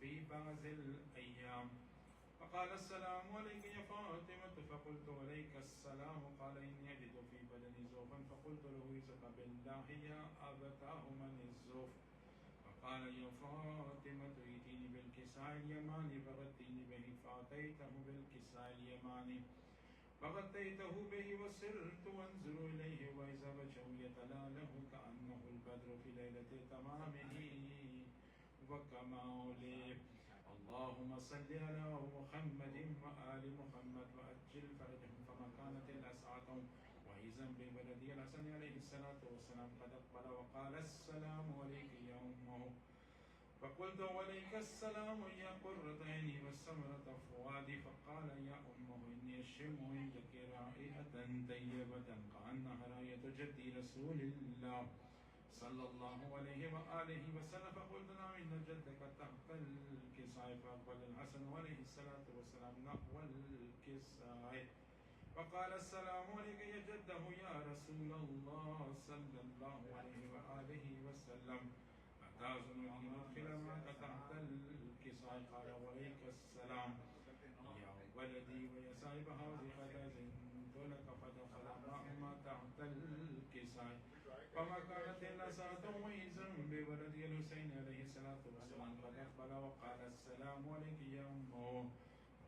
في بعض الأيام. فقال السلام عليك يا فاطمة، فقلت عليك السلام. قال إني أجد في بدني زوفا، فقلت له عزك بالله يا أبتاه من الزوف؟ فقال يا فاطمة ائتيني بالكساء اليماني، فغطيني به، فأتيته بالكساء اليماني فغطيته به وسرت وانظر إليه وإذا وجهه يتلاله كأنه البدر في ليلة تمامه وكماله. اللهم صل على محمد وآل محمد وأجل فرجهم. فما كانت الأسعة وإذا بولدي الحسن عليه الصلاة والسلام قد أقبل وقال السلام عليك يا أمه. فقلت وعليك السلام يا قرة عيني والسمرة فؤادي. فقال يا أمه إني أشم عندك رائحة طيبة كأنها رائحة جدي رسول الله صلى الله عليه وآله وسلم. فقلت نعم إن جدك تحت الكساء. فأقبل الحسن عليه الصلاة والسلام نحو الكساء فقال السلام عليك يا جده يا رسول الله صلى الله عليه وآله وسلم، أتأذن لي ندخل معك تحت الكساء؟ قال وعليك السلام يا ولدي ويا صاحب هذه قد أذنت لك. فدخل معهما تحت الكساء فما كانت إلا ساعة وإذا بولدي الحسين عليه الصلاة والسلام قد أقبل وقال السلام عليك يا أمه.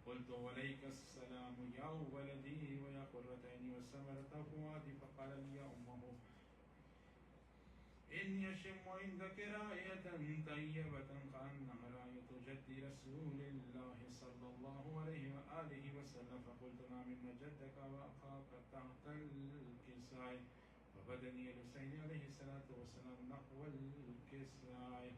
قلت وعليك السلام يا ولدي ويا قرة عيني والسمرة فؤادي. فقال لي يا أمه إني أشم عندك رائحة طيبة كأنها رائحة جدي رسول الله صلى الله عليه وآله وسلم. فقلت نعم إن جدك وأخاك تحت الكساء. فبدني الحسين عليه الصلاة والسلام نحو الكساء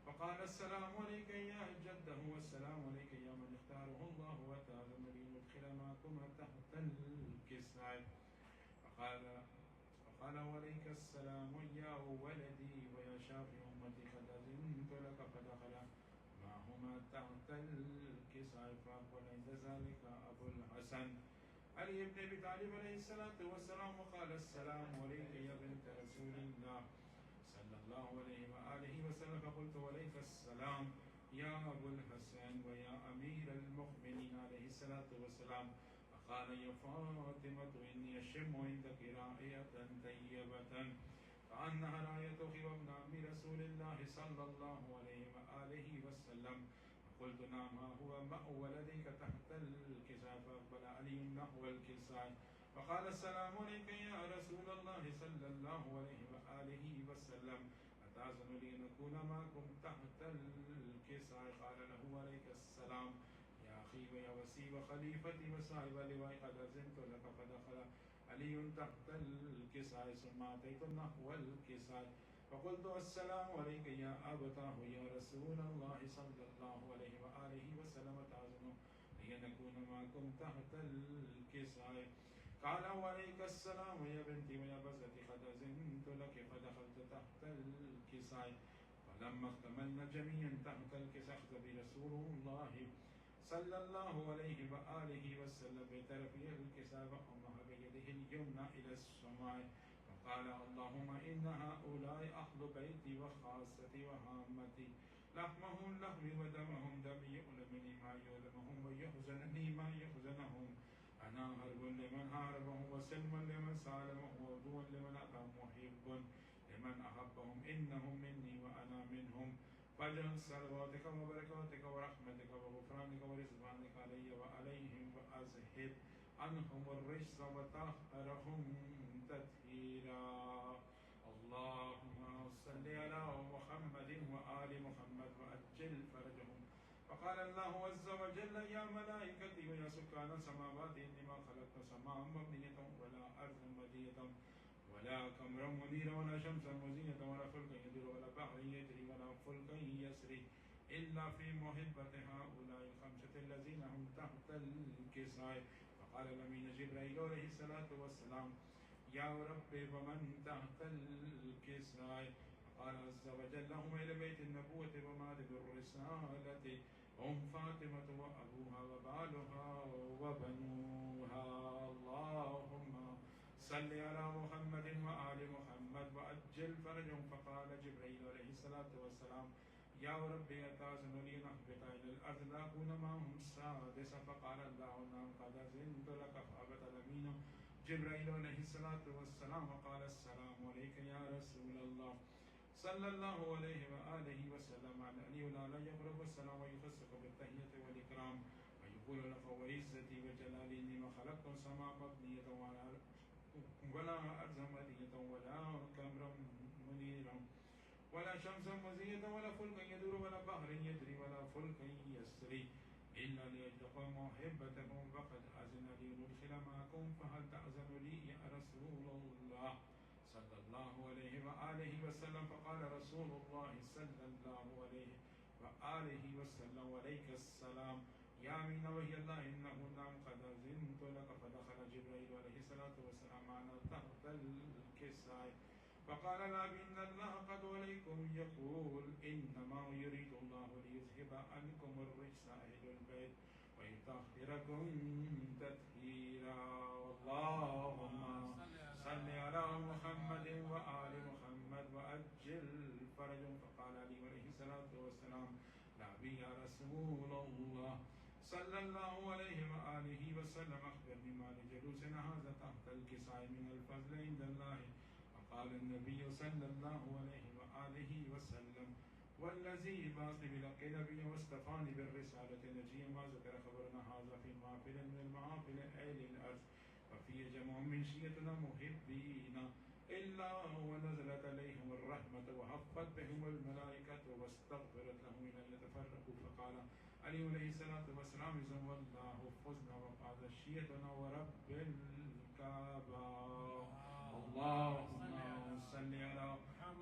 فقال السلام عليك يا جده والسلام عليك يا من اختاره الله وتأذن لي ندخل معكما تحت الكساء. فقال وعليك السلام يا ولدي ويا شافي أمتي قد أذنت لك. فدخل معهما تحت الكساء فأقبل عند ذلك أبو الحسن علي بن أبي طالب عليه الصلاة والسلام وقال السلام عليك يا بنت رسول الله صلى الله عليه وآله وسلم. فقلت وعليك السلام يا أبو الحسن ويا أمير المؤمنين عليه الصلاة والسلام. فقال يا فاطمة إني أشم عندك رائحة طيبة كأنها رائحة خير ابن عم رسول الله صلى الله عليه وآله وسلم. قلت نعم هو مأوى لديك تحت الكساء. فأقبل علي نحو الكساء فقال السلام عليك يا رسول الله صلى الله عليه وآله وسلم، أتأذن لي نكون معكم تحت الكساء؟ قال له عليك السلام يا أخي ويا وسي وخليفتي وصاحب اللواء قد أذنت لك. فدخل علي تحت الكساء ثم أتيت نحو الكساء فقلت السلام عليك يا أبتاه يا رسول الله صلى الله عليه وآله وسلم، أتأذن لي نكون معكم تحت الكساء؟ قال وعليك السلام يا بنتي ويا بزتي قد أذنت لك. فدخلت تحت الكساء فلما اكتملنا جميعا تحت الكساء أخذ برسول الله صلى الله عليه وآله وسلم بطرف الكساء فأمه بيده اليمنى إلى السماء فقال اللهم إن هؤلاء أهل بيتي وخاصتي وهامتي، لحمهم لحمي ودمهم دمي، يؤلمني ما يؤلمهم ويحزنني ما يحزنهم. أنا هرب لمن هاربهم وسلم لمن سالمهم وعدو لمن أتاهم محب لمن أحبهم. إنهم مني وأنا منهم. فاجعل صلواتك وبركاتك ورحمتك وغفرانك ورضوانك علي وعليهم وأذهب عنهم الرجس وطهرهم تطهيرا. اللهم صل على محمد وآل محمد وأجل فرجهم. فقال الله عز وجل يا ملائكتي ويا سكان السماوات إني ما خلقت سماء مبنية ولا أرض مدية ولا قمرا منيرا ولا شمسا مزينة ولا فلكا يدور ولا بحر يجري ولا فلكا يسري إلا في محبة هؤلاء الخمسة الذين هم تحت الكساء. فقال الأمين جبرائيل عليه الصلاة والسلام يا رب ومن تحت الكساء؟ قال عز وجل هم إلى بيت النبوة ومعدن الرسالة هم فاطمة وأبوها وبالها وبنوها. اللهم صل على محمد وآل محمد وأجل فرجهم. فقال جبريل عليه الصلاة والسلام يا ربي أتأذن لي نهبط إلى الأرض لا أكون معهم سادسا فقال الله نعم قد أذنت لك فأبت الأمين جبرائيل عليه الصلاة والسلام وقال السلام عليك يا رسول الله صلى الله عليه وآله وسلم على علي ولا يقرب السلام ويخصك بالتحية والإكرام ويقول لك وعزتي وجلالي إني ما خلقت السماء مبنية ولا أرض مدية ولا كمرا منيرا ولا شمسا مزية ولا فلكا يدور ولا بحر يجري ولا فلكا يسري إلا ليجدكم محبتكم فقد أذن لي ندخل معكم فهل تأذن لي يا رسول الله صلى الله عليه وآله وسلم فقال رسول الله صلى الله عليه وآله وسلم وعليك السلام يا من وهي الله إنه نعم قد أذنت لك فدخل جبرائيل عليه الصلاة والسلام معنا تحت الكساء فقال لا إن الله قد عليكم يقول إنما يريد الله ليذهب عنكم الرجس أهل البيت ويطهركم تطهيرا اللهم صل على محمد وآل محمد وأجل فرجهم فقال علي عليه الصلاة والسلام لا بي يا رسول الله صلى الله عليه وآله وسلم أخبرني ما لجلوسنا هذا تحت الكساء من الفضل عند الله قال النبي صلى الله عليه وآله وسلم والذي بعث بلقي نبي واصطفاني بالرسالة نجيا ما ذكر خبرنا هذا في محفل من المحافل أهل الأرض وفي جمع من شيتنا محبين إلا ونزلت عليهم الرحمة وحفت بهم الملائكة واستغفرت لهم إلى أن يتفرقوا فقال علي عليه الصلاة والسلام والله فزنا وقاد شيتنا ورب الكعبة اللهم صل على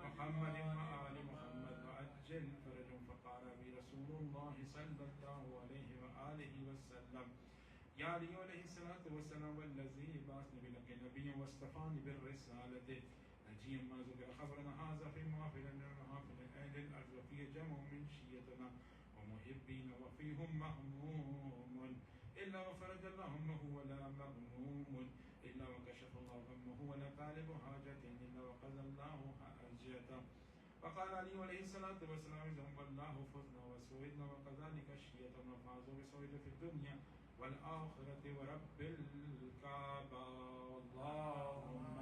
محمد وآل محمد وأجل فرجهم فقال بي رسول الله صلى الله عليه وآله وسلم يا علي عليه الصلاة والسلام والذي بعثني بلقي نبيا واصطفاني بالرسالة نجيا ما ذكر خبرنا هذا في محافل من محافل أهل الأرض وفيه جمع من شيتنا ومحبين وفيهم مهموم إلا وفرج الله همه ولا مغموم إلا وكشف الله غمه ولا طالب حاجة إلا وقضى الله حاجته فقال علي عليه الصلاة والسلام والله فزنا وسويدنا وكذلك شيئتنا فازوا بسويد في الدنيا والآخرة ورب الكعبة اللهم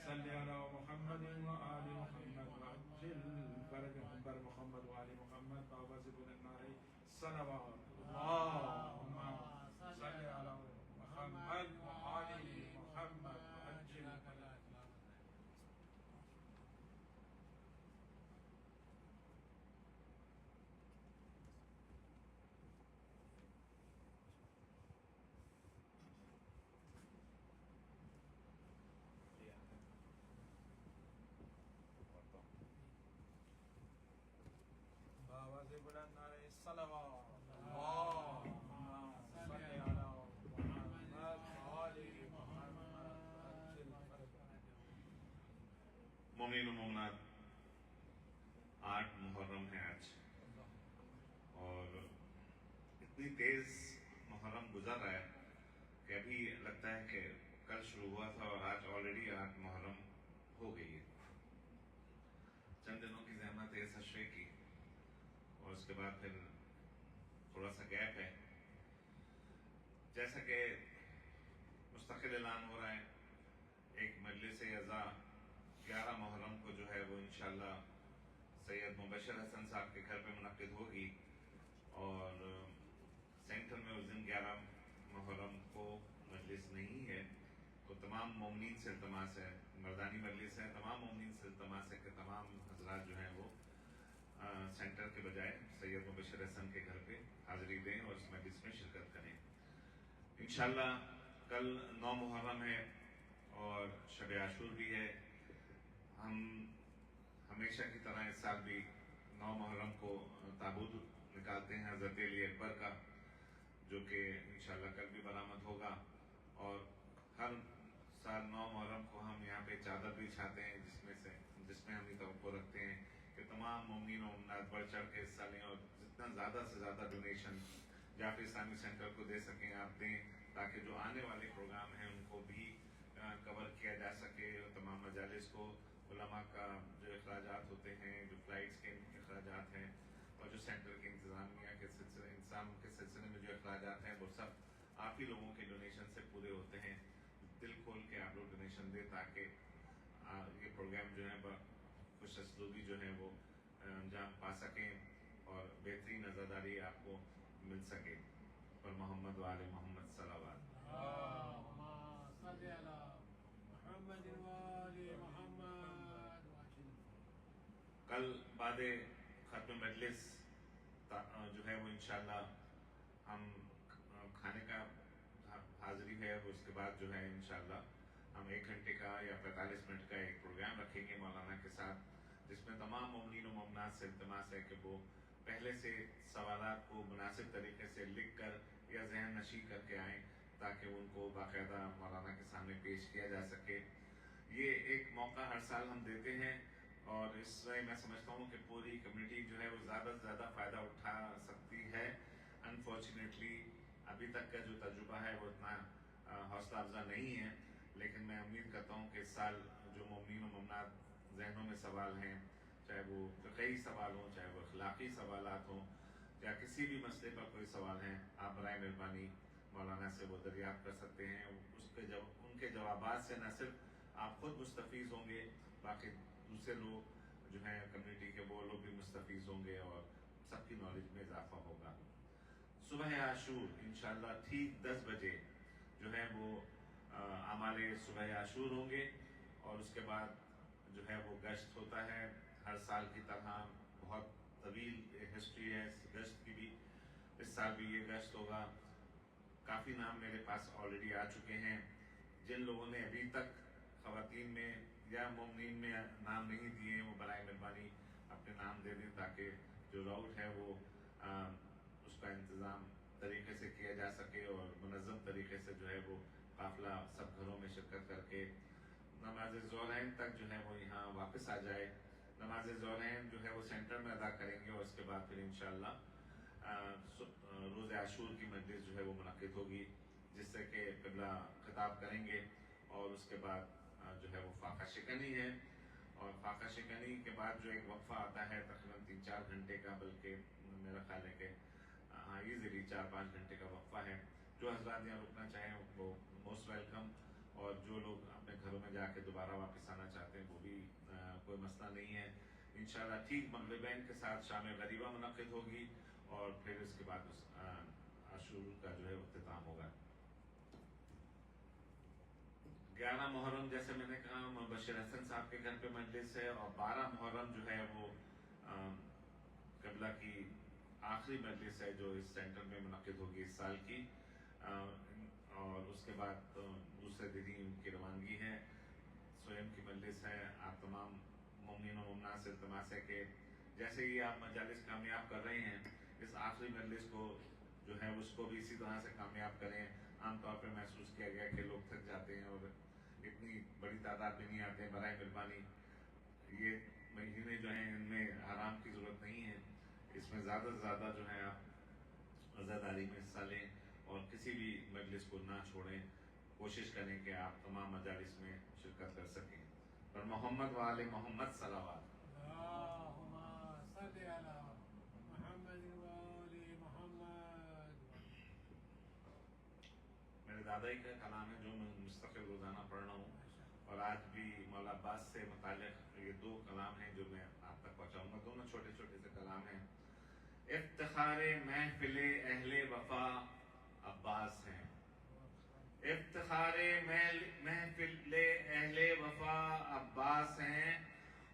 صل على محمد وآل محمد وعجل فرجهم بر محمد وآل محمد فوازب النار صلوات اللهم صل على محمد وآل محمد وعجل فوازب النار صلوات اللهم صل على محمد وآل محمد وعجل مومنین و مومنات 8 محرم ہے آج اور اتنی تیز محرم گزر رہا ہے کہ ابھی لگتا ہے کہ کل شروع ہوا تھا اور آج آلریڈی 8 محرم ہو گئی ہے. چند دنوں کی زحمت ہے تشریح کی اور اس کے بعد پھر تھوڑا سا گیپ ہے. جیسا کہ مستقل اعلان ہو رہا ہے ایک مجلس اعزاء 11 محرم کو جو ہے وہ انشاءاللہ سید مبشر حسن صاحب کے گھر پہ منعقد ہوگی اور سینٹر میں اس دن 11 محرم کو مجلس نہیں ہے. تو تمام مومنین سے التماس ہے, مردانی مجلس ہے, تمام مومنین سے التماس ہے کہ تمام حضرات جو ہیں وہ سینٹر کے بجائے سید مبشر حسن کے گھر پہ حاضری دیں اور اس مجلس میں شرکت کریں. انشاءاللہ کل 9 محرم ہے اور شب عاشور بھی ہے. ہم ہمیشہ کی طرح اس سال بھی 9 محرم کو تابوت نکالتے ہیں حضرت علی اکبر کا, جو کہ انشاءاللہ کل بھی برآمد ہوگا. اور ہر سال 9 محرم کو ہم یہاں پہ چادر بھی چھاتے ہیں جس میں ہم یہ توقع رکھتے ہیں کہ تمام مومنین و مومنات بڑھ چڑھ کے حصہ لیں اور جتنا زیادہ سے زیادہ ڈونیشن جعفر اسلامی سینٹر کو دے سکیں آپ دیں, تاکہ جو آنے والے پروگرام ہیں ان کو بھی کور کیا جا سکے. تمام مجالس کو علماء کا جو اخراجات ہوتے ہیں, جو فلائٹس کے اخراجات ہیں, سینٹر کی انتظامیہ کے سلسلے انتظام کے سلسلے میں جو اخراجات ہیں وہ سب آپ ہی لوگوں کے ڈونیشن سے پورے ہوتے ہیں. دل کھول کے آپ لوگ ڈونیشن دیں تاکہ یہ پروگرام جو ہے خوش اسلوبی جو ہے وہ انجام پا سکیں اور بہترین عزاداری آپ کو مل سکے. پر محمد وآل محمد صلوات. کل بعد ختم مجلس جو ہے وہ انشاءاللہ ہم کھانے کا حاضری ہے، اس کے بعد جو ہے انشاءاللہ ہم 1 گھنٹے کا یا 45 منٹ کا ایک پروگرام رکھیں گے مولانا کے ساتھ، جس میں تمام مومنین و مومنات سے التماس ہے کہ وہ پہلے سے سوالات کو مناسب طریقے سے لکھ کر یا ذہن نشی کر کے آئیں تاکہ ان کو باقاعدہ مولانا کے سامنے پیش کیا جا سکے. یہ ایک موقع ہر سال ہم دیتے ہیں اور اس سے میں سمجھتا ہوں کہ پوری کمیونٹی جو ہے وہ زیادہ سے زیادہ فائدہ اٹھا سکتی ہے. انفارچونیٹلی ابھی تک کا جو تجربہ ہے وہ اتنا حوصلہ افزا نہیں ہے، لیکن میں امید کرتا ہوں کہ اس سال جو مومنین و مومنات ذہنوں میں سوال ہیں، چاہے وہ فقہی سوال ہوں، چاہے وہ اخلاقی سوالات ہوں، یا کسی بھی مسئلے پر کوئی سوال ہیں، آپ برائے مہربانی مولانا سے وہ دریافت کر سکتے ہیں. ان کے جوابات سے نہ صرف آپ خود مستفیض ہوں گے، باقی دوسرے لوگ جو ہیں کمیونٹی کے وہ لوگ بھی مستفیض ہوں گے اور سب کی نالج میں اضافہ ہوگا. صبح عاشور انشاءاللہ ٹھیک 10 بجے جو ہے وہ اعمال صبح عاشور ہوں گے، اور اس کے بعد جو ہے وہ گشت ہوتا ہے ہر سال کی طرح. بہت طویل ہسٹری ہے اس گشت کی بھی، اس سال بھی یہ گشت ہوگا. کافی نام میرے پاس آلریڈی آ چکے ہیں. جن لوگوں نے ابھی تک خواتین میں یا مومنین میں نام نہیں دیے وہ برائے مہربانی اپنے نام دے دیں تاکہ جو راؤٹ ہے وہ اس کا انتظام طریقے سے کیا جا سکے اور منظم طریقے سے جو ہے وہ قافلہ سب گھروں میں شرکت کر کے نماز ظہرین تک جو ہے وہ یہاں واپس آ جائے. نماز ظہرین جو ہے وہ سینٹر میں ادا کریں گے اور اس کے بعد پھر انشاءاللہ روز عاشور کی مجلس جو ہے وہ منعقد ہوگی، جس سے کہ قبلہ خطاب کریں گے اور اس کے بعد جو ہے وہ فاقہ شکنی ہے. اور فاقہ شکنی کے بعد جو ایک وقفہ آتا ہے تقریباً 3-4 گھنٹے کا، بلکہ میرا خیال ہے کہ ایزیلی 4-5 گھنٹے کا وقفہ ہے. جو حضرات یہاں رکنا چاہیں وہ موسٹ ویلکم، اور جو لوگ اپنے گھروں میں جا کے دوبارہ واپس آنا چاہتے ہیں وہ بھی کوئی مسئلہ نہیں ہے. انشاءاللہ ٹھیک مغربین کے ساتھ شام غریبہ منعقد ہوگی اور پھر اس کے بعد عاشور کا جو ہے اختتام ہوگا. 11 محرم جیسے میں نے کہا مبشر حسن صاحب کے گھر پہ مجلس ہے، اور 12 محرم جو ہے وہ قبلہ کی آخری مجلس ہے جو اس سینٹر میں منعقد ہوگی اس سال کی. اور اس کے بعد دوسرے دن ہی ان کی روانگی ہے. سوئم کی مجلس ہے. آپ تمام مومنین و مومنات سے التماس ہے کہ جیسے ہی آپ مجالس کامیاب کر رہے ہیں، اس آخری مجلس کو جو ہے اس کو بھی اسی طرح سے کامیاب کریں. عام طور پہ محسوس کیا گیا کہ لوگ تھک جاتے ہیں اور اتنی بڑی تعداد میں نہیں آتے ہیں. برائے مہربانی یہ مہینے جو ہیں ان میں آرام کی ضرورت نہیں ہے، اس میں زیادہ سے زیادہ جو ہے آپ عزاداری میں حصہ لیں اور کسی بھی مجلس کو نہ چھوڑیں. کوشش کریں کہ آپ تمام مجالس میں شرکت کر سکیں. پر محمد وآل محمد صلوات. اللہم صلی علی محمد وآل محمد. میرے دادا ہی کا کلام ہے جو میں مستقل روزانہ پڑھ رہا ہوں، اور آج بھی مولا عباس سے متعلق یہ 2 کلام ہیں جو میں آپ تک پہنچاؤں گا. دونوں چھوٹے چھوٹے سے کلام ہیں. افتخار محفل اہل وفا عباس ہیں. افتخار محفل اہل وفا عباس ہیں،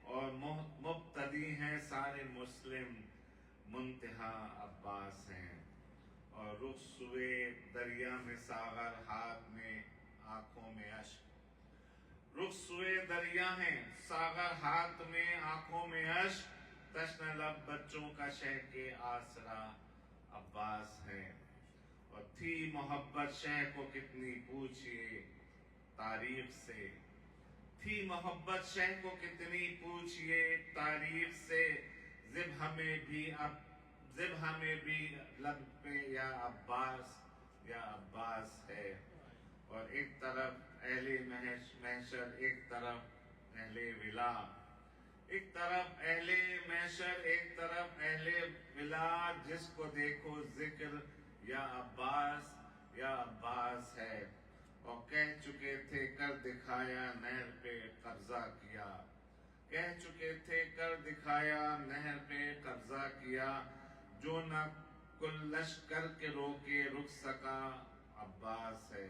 اور مبتدی ہیں سارے مسلم منتہا عباس ہیں. اور رخ سوئے دریا میں ساغر، ہاتھ میں آنکھوں میں اشک. رخ سوئے دریا ہیں ساغر، ہاتھ میں آنکھوں میں اشک. تشنہ لب بچوں کا شہ کے آسرا عباس ہے. اور تھی محبت شہ کو کتنی پوچھئے تاریخ سے. تھی محبت شہ کو کتنی پوچھئے تاریخ سے. زب ہمیں بھی لب پہ یا عباس ہے. اور ایک طرف اہل محشر، ایک طرف اہل ولا. ایک طرف اہل محشر، ایک طرف اہل ولا. ملا جس کو دیکھو ذکر یا عباس یا عباس ہے، اور کہہ چکے تھے کر دکھایا نہر پہ قبضہ کیا، کہہ چکے تھے کر دکھایا نہر پہ قبضہ کیا، جو نہ کل لشکر کے روکے رک سکا عباس ہے،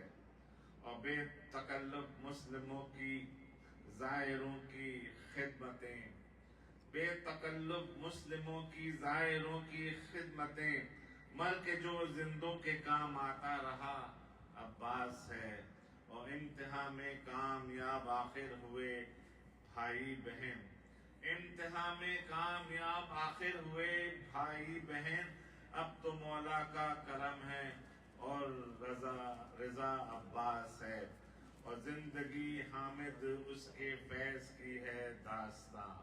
اور بے تکلف مسلموں کی زائروں کی خدمتیں، بے تکلف مسلموں کی زائروں کی خدمتیں، مر کے جو زندوں کے کام آتا رہا عباس ہے، اور انتہا میں کامیاب آخر ہوئے بھائی بہن، انتہا میں کامیاب آخر ہوئے بھائی بہن، اب تو مولا کا کرم ہے اور رضا عباس ہے، اور زندگی حامد اس کے فیض کی ہے داستاں،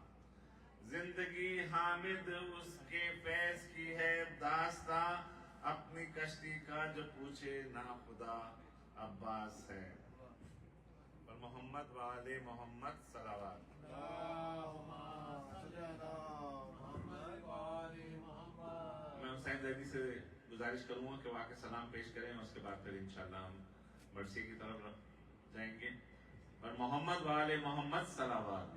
زندگی حامد اس کے فیض کی ہے داستاں، اپنی کشتی کا جو پوچھے نا خدا عباس ہے، اور محمد وآل محمد صلوات۔ میں حسین دادی سے گزارش کروں گا کہ واقع سلام پیش کریں، اور اس کے بعد پھر انشاءاللہ ہم مرثیے کی طرف جائیں گے، اور محمد وآل محمد صلوات۔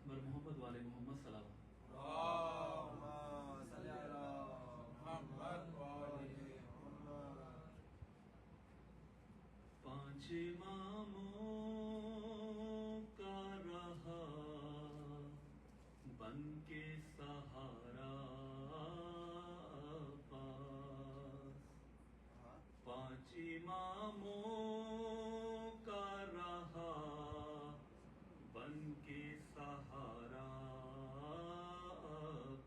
بر محمد والے محمد صلوات۔ پانچ اماموں کا رہا بن کے سہارا پاس، پانچ اماموں کا رہا بن کے سہارا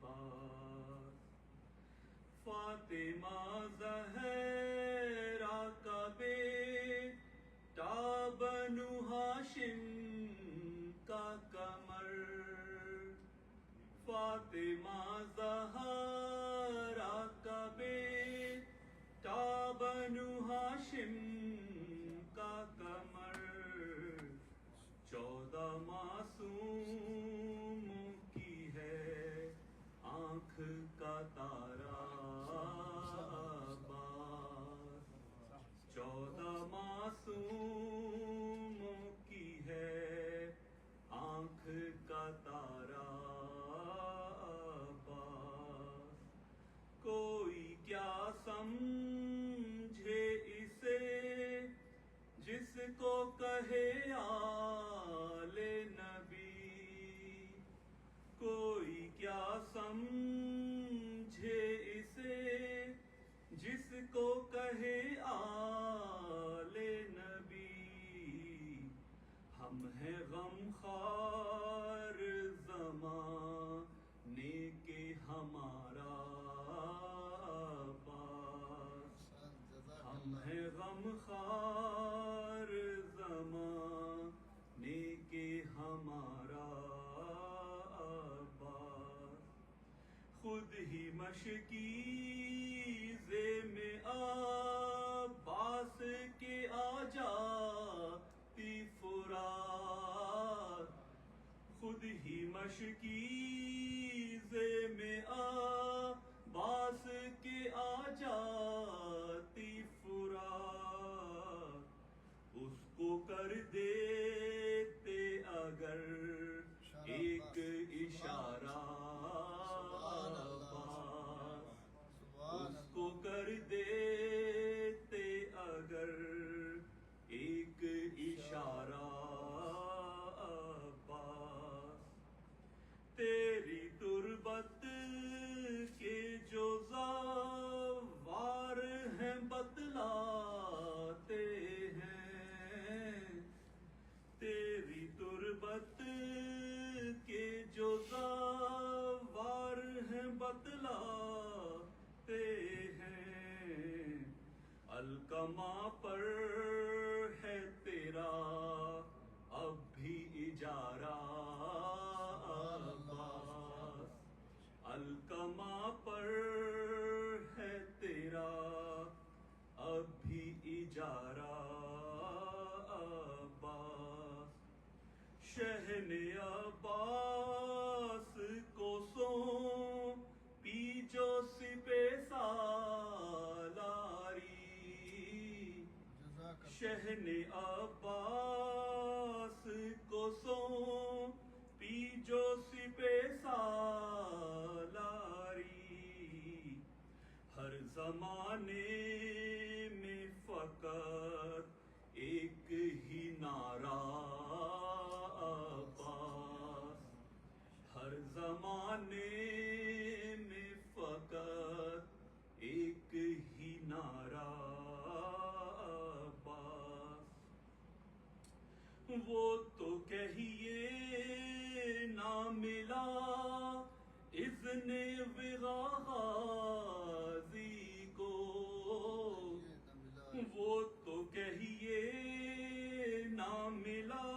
پاس، فاطمہ زہرا کا بیٹا بنو ہاشم کا قمر، فاطمہ زہرا کا بیٹا بنو ہاشم کا قمر، 14 معصوموں کی ہے آنکھ کا تارا باز، 14 معصوموں کی ہے آنکھ کا تارا باز، کوئی کیا سمجھے اسے جس کو کہے آل نبی، کوئی کیا سمجھے اسے جس کو کہے آل نبی، ہم ہیں غم خوار زمانے کے ہمارا پاس، ہم ہیں غم خوار زمانے کے ہمارا پاس، خود ہی مشکیزے میں عباس کے آ جاتی فرات، خود ہی مشکیزے میں عباس کے آ جاتی فرات، اس کو کر دیتے اگر ایک اشارہ پاس، اس کو کر دیتے اگر ایک اشارہ پاس، تیری تربت کے جو زوار ہیں بتلاتے ہیں، تیری تربت کے جو زوار الکما پر ہے تیرا اب بھی اجارہ عباس، الکما پر ہے تیرا اب بھی اجارہ عباس، شہن عباس کو سونپی جو سپہ سالاری، شہن عباس کو سونپی جو سپہ سالاری، ہر زمانے میں فقط ایک ہی نعرہ عباس، ہر زمانے میں فقط ایک ہی نعرہ عباس، وہ تو کہیے نہ ملا اذن وغازی کو، وہ تو کہیے نہ ملا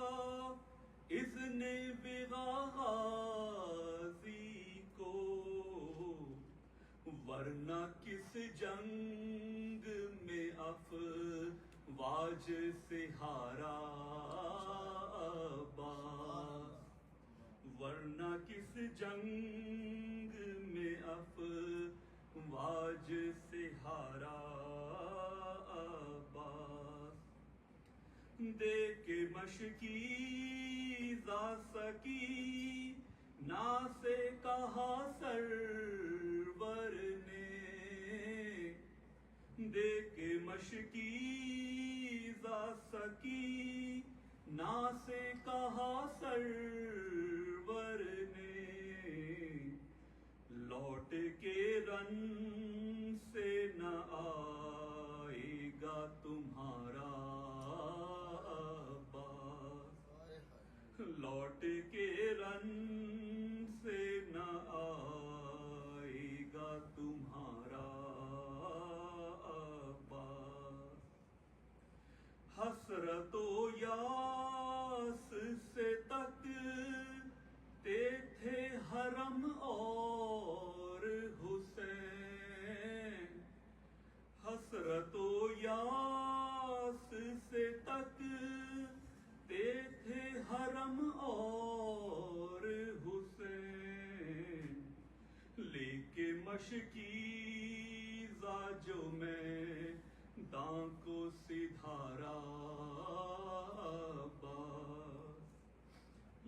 اذن وغازی کو، ورنہ کس جنگ میں افواج سے ہارا عباس، ورنہ کس جنگ میں افواج سے ہارا عباس، دے کے مشکیزہ سکی نا سے کہا سرور نے، دے کے مشکیزہ سکی نا سے کہا سرور نے، لوٹ کے رن سے نہ آئے گا تمہارا عباس، لوٹ کے رن سے نہ آئے گا تمہارا عباس، حسرت و یاس سے تکتے تھے حرم اور حسین، حسرت و یاس سے تکتے تھے حرم اور حسین، لے کے مشکیزہ جو میں داں کو سدھارا عباس،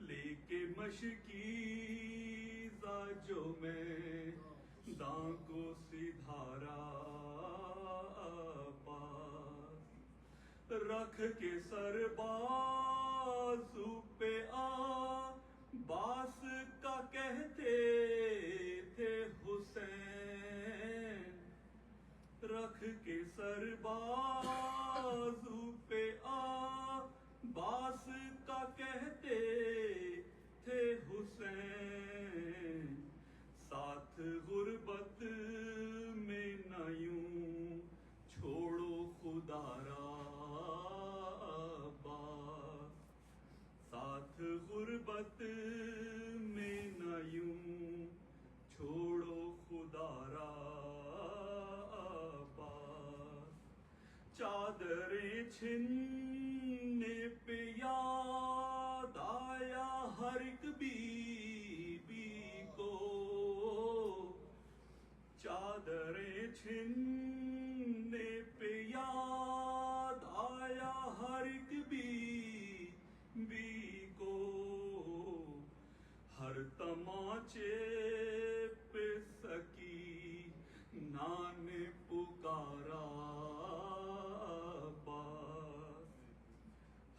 لے کے مشکیزہ جو میں داں کو سدھارا عباس، رکھ کے سر بازو پہ عباس کا کہتے تھے حسین، رکھ کے سر بازو پہ عباس کا کہتے تھے حسین، ساتھ غربت میں نہ یوں چھوڑو خدا را عباس، ساتھ غربت میں نہ یوں چھوڑو خدا را عباس، چادریں چھننے پہ یاد آیا ہر ایک بی بی کو، چادریں چھننے پہ یاد آیا ہر ایک بی بی کو، ہر تماچے پہ سکی نان پکارا عباس،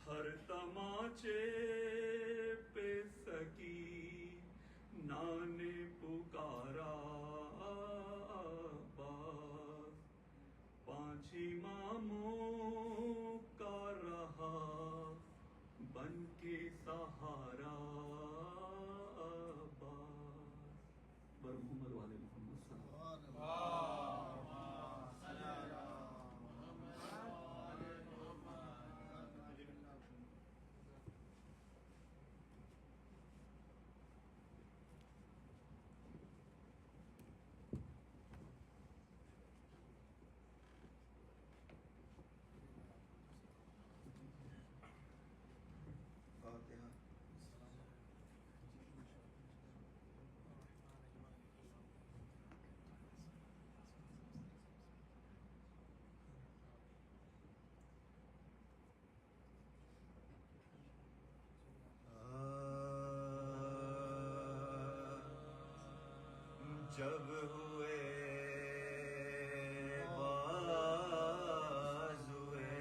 ہر تماچے پہ سکی نان پکارا عباس، پانچ اماموں کا رہا بن کے سہارا عباس، بر محمد والے محمد صلی اللہ علیہ وسلم۔ جب ہوئے باز ہوئے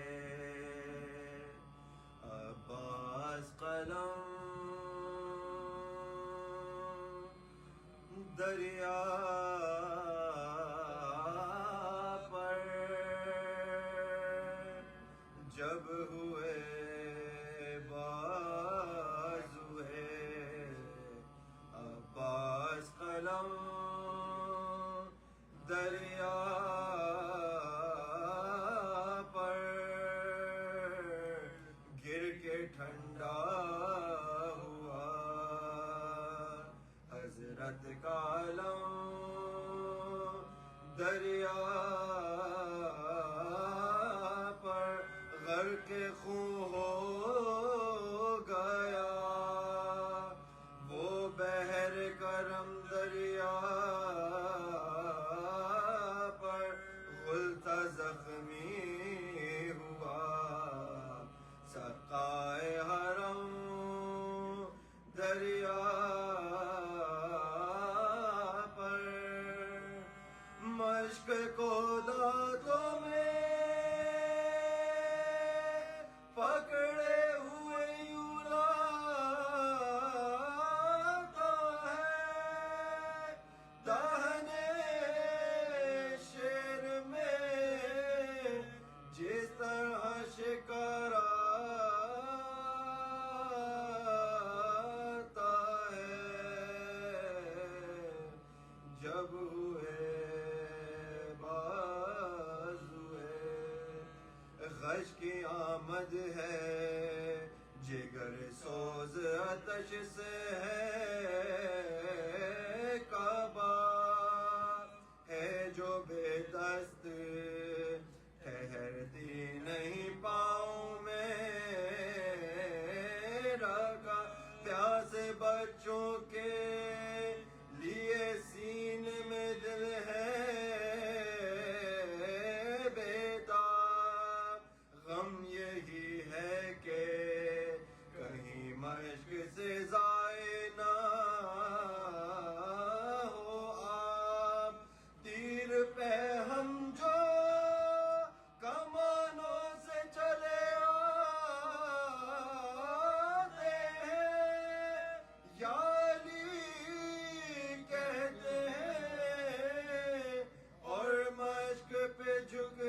عباس قلم دریا پر جب ہوئے باز ہوئے عباس قلم دریا پر گر کے ٹھنڈا ہوا حضرت کا علم دریا پر غرق خون ہو گیا وہ بحر کرم دریا پر غلطہ زخمی ہوا سقائے حرم دریا پر مشق کو دانتوں میں پکڑے ہوئے یوں لاتا ہے دہنے شیر میں جس طرح شکار آتا ہے جب ہوئے باز ہوئے غش کی آمد ہے جگر سوز آتش سے ہے کعبہ ہے جو بے دست ٹھہرتی نہیں پاؤں میں رکھا پیاسے بچوں کے لیے سین میں دل ہے بیتاب غم یہی ہے کہ کہیں مشق سے ضائع نہ ہو آپ تیر پہ ہم جو کمانوں سے چلے آتے ہیں یا علی کہتے ہیں اور مشق پہ جھک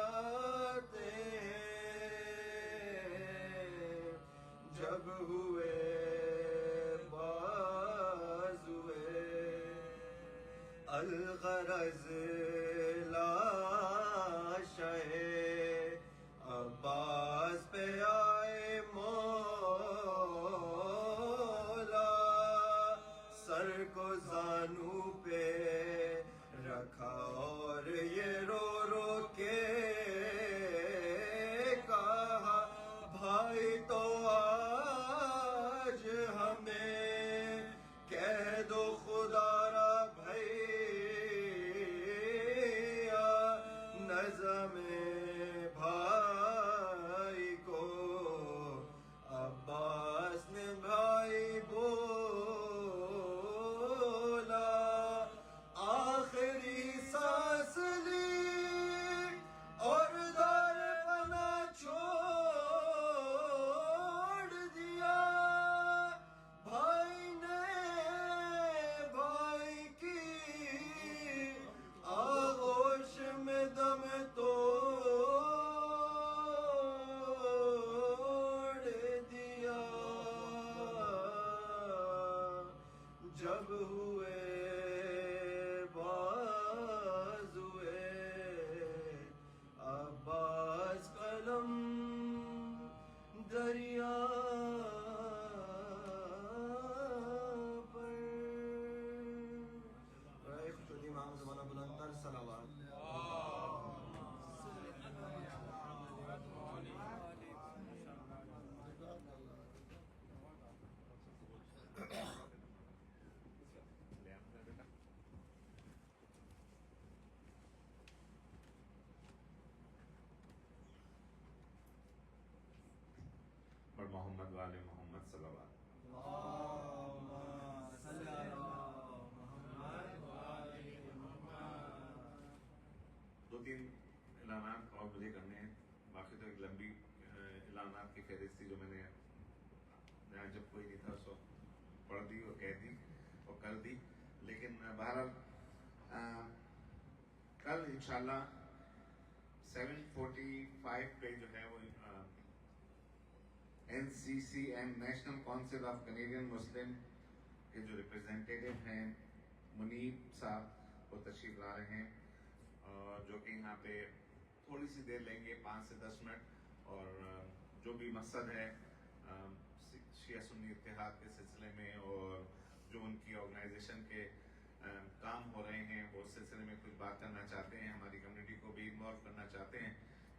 جاتے ہیں جب ہوئے باز ہوئے الغرض لاشے عباس پہ آئے مولا سر کو زانو پہ رکھا اور یہ رو رو کے کہا بھائی تو آج ہمیں کہہ دو خدا را بھیا نظم بھائی کو عباس نے بھائی بولا آخری سانس لی اور دار پنا چھوڑ دیا بھائی نے بھائی کی آغوش میں دم توڑ دیا جب ہوئے باز ہوئے عباس قلم دریا پر رائے خود امام زمانہ بلند تر صلوات محمد والے محمد صلوات اللہم اعلانات اور مجھے کرنے ہیں. باقی تو ایک لمبی اعلانات کی فہرست تھی جو میں نے یہاں جب کوئی نہیں تھا سو پڑھ دی اور کہہ دی اور کر دی. لیکن بہرحال کل انشاءاللہ 7:45 پہ جو ہے وہ NCCM National Council of Canadian Muslim کے جو ریپرزینٹیٹیو ہیں منیب صاحب وہ تشریف لا رہے ہیں اور جو کہ یہاں پہ تھوڑی سی دیر لیں گے 5 سے 10 منٹ. اور جو بھی مقصد ہے شیعہ سنی اتحاد کے سلسلے میں اور جو ان کی آرگنائزیشن کے کام ہو رہے ہیں وہ اس سلسلے میں کچھ بات کرنا چاہتے ہیں, ہماری کمیونٹی کو بھی انوالو کرنا چاہتے ہیں,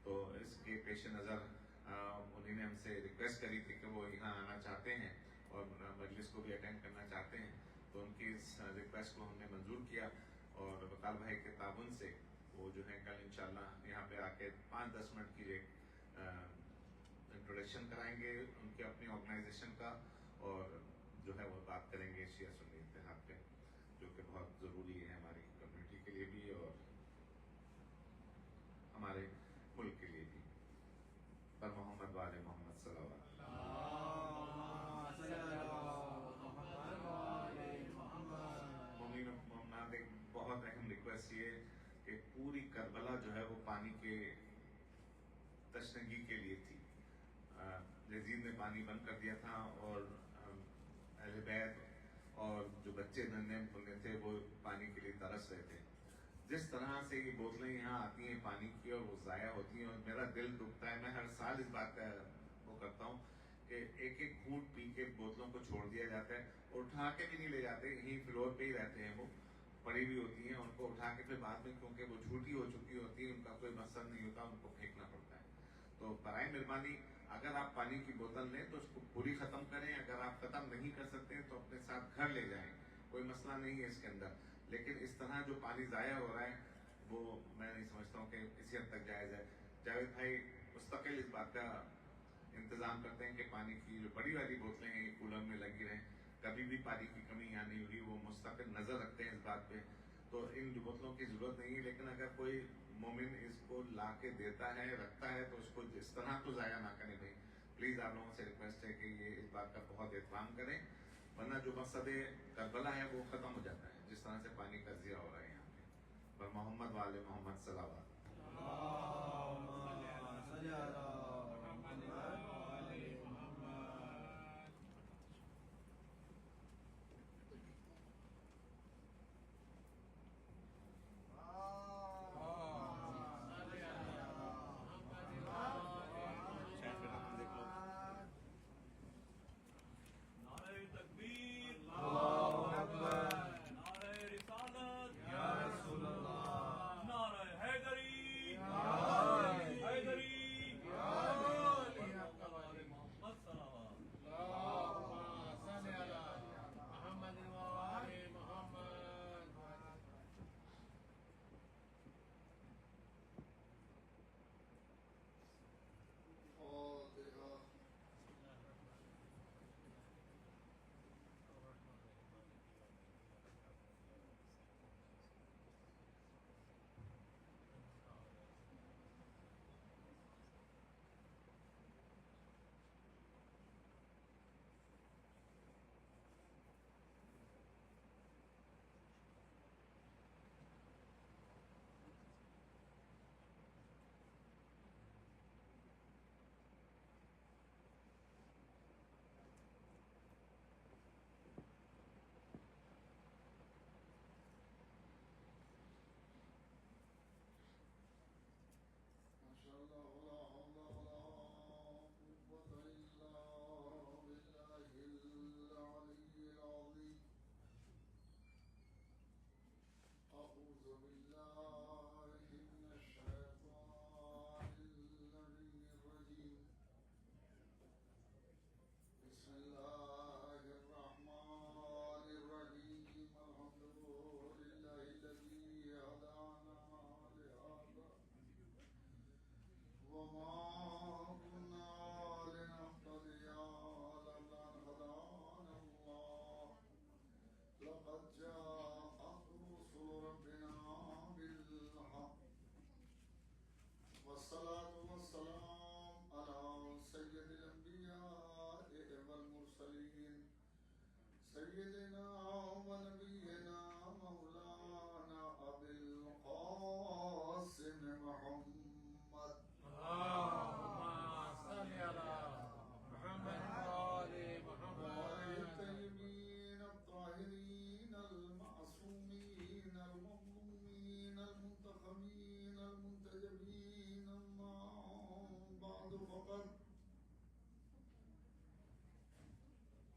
تو اس کے پیش نظر انہوں نے ہم سے ریکویسٹ کری تھی کہ وہ یہاں آنا چاہتے ہیں اور مجلس کو بھی اٹینڈ کرنا چاہتے ہیں. تو ان کی اس ریکویسٹ کو ہم نے منظور کیا اور وقال بھائی کے تعاون سے وہ جو ہے کل انشاءاللہ یہاں پہ آ کے 5-10 منٹ کی ایک انٹروڈکشن کرائیں گے ان کے اپنی آرگنائزیشن کا اور جو ہے وہ بات کریں گے شیعہ سنی اتحاد پہ, جو کہ بہت ضروری ہے ہماری کمیونٹی کے لیے بھی اور ہمارے ملک کے لیے بھی. پر محمد والے محمد صلی اللہ علیہ وسلم. ایک بہت اہم ریکویسٹ یہ کہ پوری کربلا جو ہے وہ پانی کے تشنگی کے لیے تھی. یزید نے پانی بند کر دیا تھا اور اہل بیت اور جو بچے ننھے پھلے تھے وہ پانی کے لیے ترس رہے تھے. جس طرح سے یہ بوتلیں یہاں آتی ہیں پانی کی اور وہ ضائع ہوتی ہیں اور میرا دل دکھتا ہے. میں ہر سال اس بات کا وہ کرتا ہوں کہ ایک ایک گھونٹ پی کے بوتلوں کو چھوڑ دیا جاتا ہے اور اٹھا کے بھی نہیں لے جاتے, یہیں فلور پہ ہی رہتے ہیں, وہ پڑی ہوئی ہوتی ہیں. ان کو اٹھا کے پھر بعد میں کیونکہ وہ جھوٹی ہو چکی ہوتی ہے ان کا کوئی مقصد نہیں ہوتا, ان کو پھینکنا پڑتا ہے. تو برائے مہربانی اگر آپ پانی کی بوتل لیں تو اس کو پوری ختم کریں. اگر آپ ختم نہیں کر سکتے تو اپنے ساتھ گھر لے جائیں, کوئی مسئلہ نہیں ہے اس کے اندر. لیکن اس طرح جو پانی ضائع ہو رہا ہے وہ میں نہیں سمجھتا ہوں کہ کسی حد تک جائز ہے. جاوید بھائی مستقل اس بات کا انتظام کرتے ہیں کہ پانی کی جو بڑی والی بوتلیں ہیں یہ کولر میں لگی رہیں, کبھی بھی پانی کی کمی یہاں نہیں ہوگی. وہ مستقل نظر رکھتے ہیں اس بات پہ. تو ان بوتلوں کی ضرورت نہیں ہے, لیکن اگر کوئی مومن اس کو لا کے دیتا ہے رکھتا ہے تو اس کو اس طرح تو ضائع نہ کریں بھائی. پلیز آپ لوگوں سے ریکویسٹ ہے کہ یہ اس بات کا بہت اہتمام کریں, ورنہ جو مقصد کربلا ہے وہ ختم ہو جاتا ہے جس طرح سے پانی کا ضیاع ہو رہا ہے یہاں پہ. پر محمد والے محمد صلی اللہ علیہ حیدری والصلاة والسلام على سيد الأنبياء والمرسلين سيدنا ونبينا مولانا أبي القاسم محمد اللهم صل على محمد وآل محمد الطيبين الطاهرين المعصومين المظلومين المنتخبين المنتجبين أما بعد فقد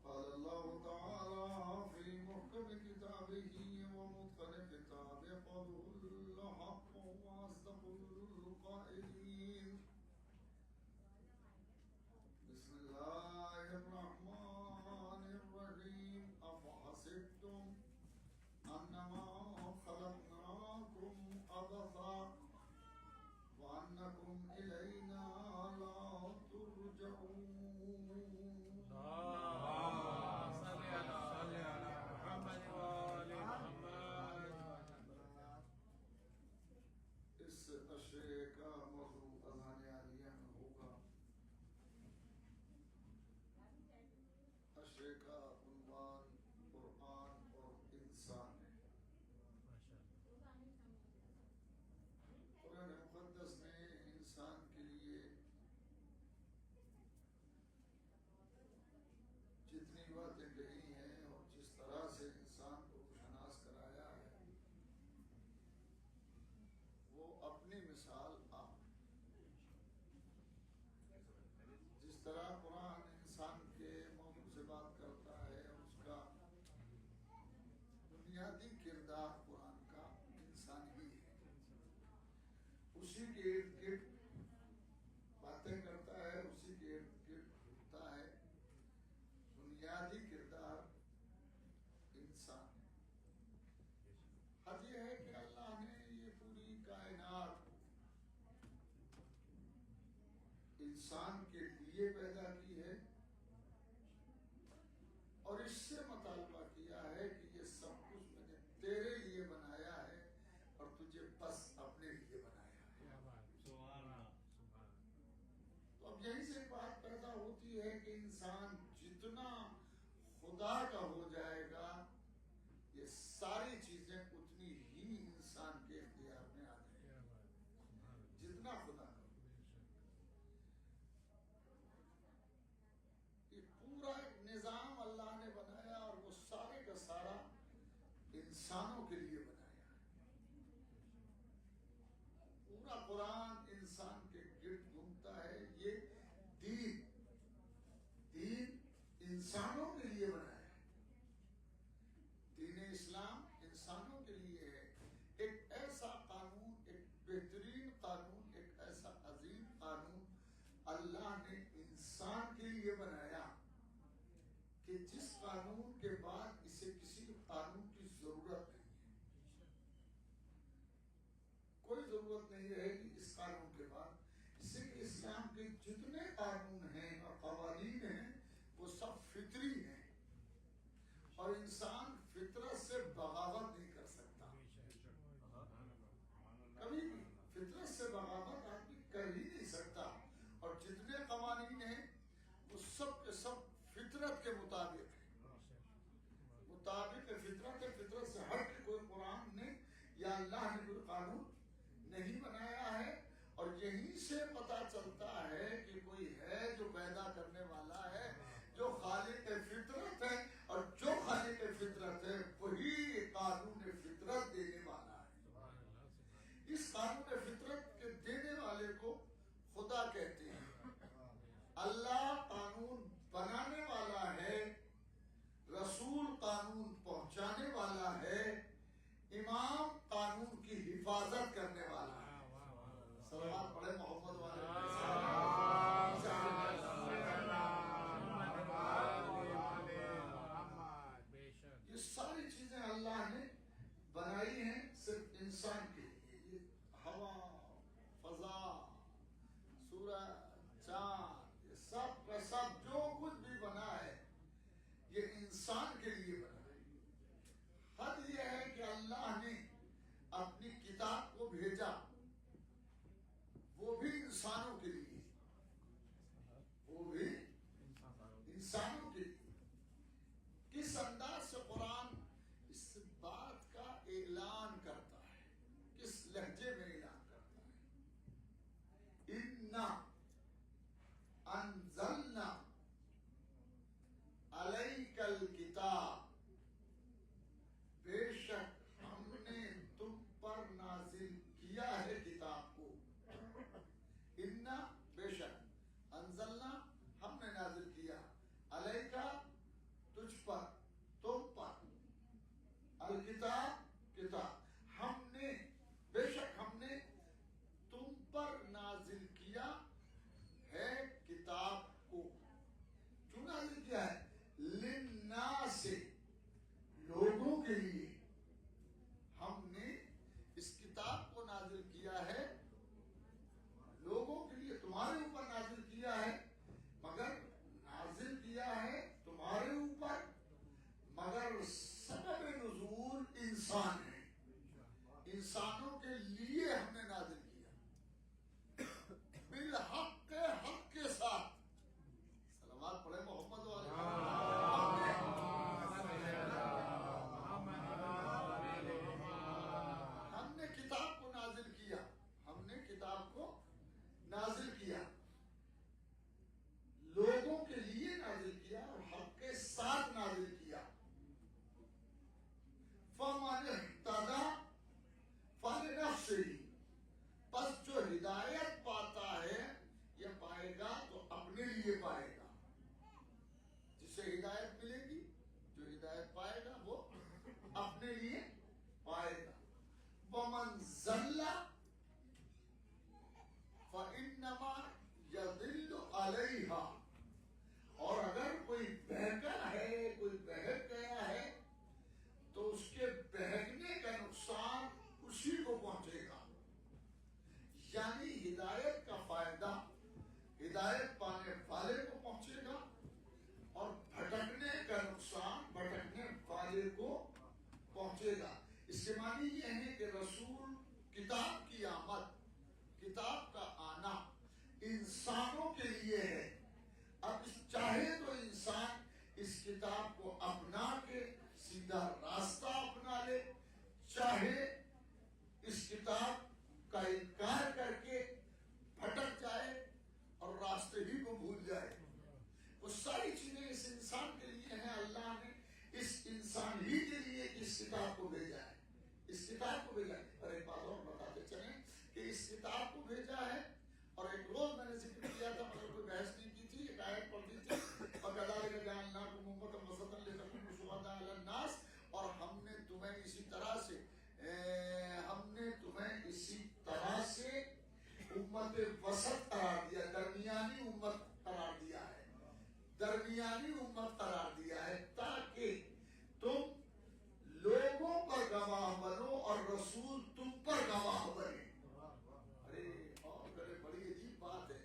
قال الله تعالى في محكم كتابه ومتقن كتابه قوله الحق وأصدق القائلين بسم الله الرحمن الرحيم أفحسبتم أنما خلقناكم عبثا وأنكم إلينا لا ترجعون اللهم صل على محمد وآل محمد. اس اشرے کا موضوع اذان عالیہ میں ہوگا. اشرے کا عنوان قرآن اور انسان ہے. قرآن مقدس نے انسان کے لیے جتنی باتیں کہی ہیں اور جس طرح سے انسان کو شناس کرایا ہے وہ اپنی مثال آپ. جس طرح قرآن انسان کے موضوع سے بات کرتا ہے اس کا بنیادی کردار قرآن کا انسان ہی ہے. اسی کے ارد گرد باتیں کرتا ہے, اسی کے ارد گرد گھومتا ہے. بنیادی کردار انسان ہے. حد یہ ہے کہ اللہ نے یہ پوری کائنات انسان کے لیے پیدا کی ہے اور اس سے مطالبہ کیا ہے کہ یہ سب کچھ میں نے تیرے لیے بنایا ہے اور تجھے بس اپنے لیے بنایا ہے. تو اب یہیں سے بات پیدا ہوتی ہے کہ انسان جتنا خدا کا ہو جائے گا یہ ساری چیزیں اتنی ہی انسان کے اختیار میں آ جائیں گی جتنا خدا کا. یہ پورا ایک نظام اللہ نے بنایا اور وہ سارے کا سارا انسانوں کے لیے بنایا ہے. پورا قرآن انسان کے گرد گھومتا ہے. یہ دین انسانوں کے لیے بنایا ہے. دین اسلام انسانوں کے لیے ہے. ایک ایسا قانون, ایک بہترین قانون, ایک ایسا عظیم قانون اللہ نے انسان کے لیے بنایا کہ جس قانون کے بعد اسے کسی قانون کی ضرورت نہیں ہے. کوئی ضرورت نہیں رہے گی اس قانون کے بعد. اس سے کہ اسلام کے جتنے قانون ہیں اور قوانین ہیں وہ سب فطری ہیں اور انسان فطرت سے بغاوت نہیں کر سکتا. کبھی بھی فطرت سے بغاوت آدمی کر ہی نہیں سکتا. اور جتنے قوانین ہیں وہ سب کے سب فطرت کے مطابق ہیں. مطابق فطرت ہے. فطرت سے ہٹ کے کوئی قرآن نے یا اللہ نے کوئی قانون نہیں بنایا ہے. اور یہیں سے پتا چلتا ہے کہ کوئی ہے جو پیدا کرنے والا ہے, جو خالق فطرت ہے, اور جو خالق فطرت ہے وہی قانون فطرت دینے والا ہے. اس قانون فطرت کے دینے والے کو خدا کہتے ہیں. اللہ قانون بنانے والا ہے, رسول قانون پہنچانے والا ہے, امام قانون کی حفاظت کرنے والا ہے. صلوات پڑھے محمد والے علیکا تجھ پر، تم پر، الکتاب کتاب، ہم نے بے شک ہم نے تم پر نازل کیا ہے کتاب کو. کیوں نازل کیا ہے؟ للناس، لوگوں کے لیے. ہم نے اس کتاب کو نازل کیا ہے لوگوں کے لیے، تمہارے اوپر نازل کیا ہے، مگر نازل کیا ہے تمہارے اوپر، مگر سبب نزول انسان ہے، انسانوں کے لیے ہم نے نازل کیا بالحق، حق کے ساتھ. سلامات پڑھے محمد والے. ہم نے کتاب کو نازل کیا، ہم نے کتاب کو نازل کیا، لوگوں کے لیے نازل کیا اور حق کے ساتھ نازل کیا. فَمَنِ اهْتَدَىٰ فَلِنَفْسِهِ، پس جو ہدایت پاتا ہے یا پائے گا تو اپنے لیے پائے گا. جسے ہدایت ملے گی، جو ہدایت پائے گا وہ اپنے لیے پائے گا. وَمَنْ ضَلَّ فَإِنَّمَا يَضِلُّ عَلَيْهَا، اور اگر کوئی بہکا ہے، کوئی بہک گیا ہے تو اس کے بہکنے کا نقصان اسی کو پہنچے گا. یعنی ہدایت کا فائدہ ہدایت پانے والے کو پہنچے گا اور بھٹکنے کا نقصان بھٹکنے والے کو پہنچے گا. اس کے معنی یہ ہے کہ رسول کتاب کی آمد، کتاب کا آنا انسانوں کے لیے ہے. اب چاہے تو انسان اس کتاب کو اپنا کے سیدھا راستہ اپنا لے، چاہے اس کتاب کا انکار کر کے بھٹک جائے اور راستے ہی کو بھول جائے. وہ ساری چیزیں اس انسان کے لیے ہیں. اللہ نے اس انسان ہی کے لیے اس کتاب کو بھیجا ہے، اس کتاب کو بھیجا ہے. اور ایک بات اور بتاتے چلیں کہ اس کتاب کو بھیجا ہے، اور ایک روز میں نے ذکر کیا تھا مگر کوئی بحث نہیں کی تھی، ایک آیت پڑھی تھی، وَكَذَلِكَ جَعَلْنَاكُمْ أُمَّةً وَسَطًا لِتَكُونُوا شُهَدَاءَ عَلَى النَّاسِ، اور ہم نے تمہیں اسی طرح سے امت وسط قرار دیا، درمیانی امت قرار دیا ہے، درمیانی امت قرار دیا ہے، تاکہ تم لوگوں پر گواہ بنو اور رسول تم پر گواہ بنے. ارے اور بڑی عجیب بات ہے،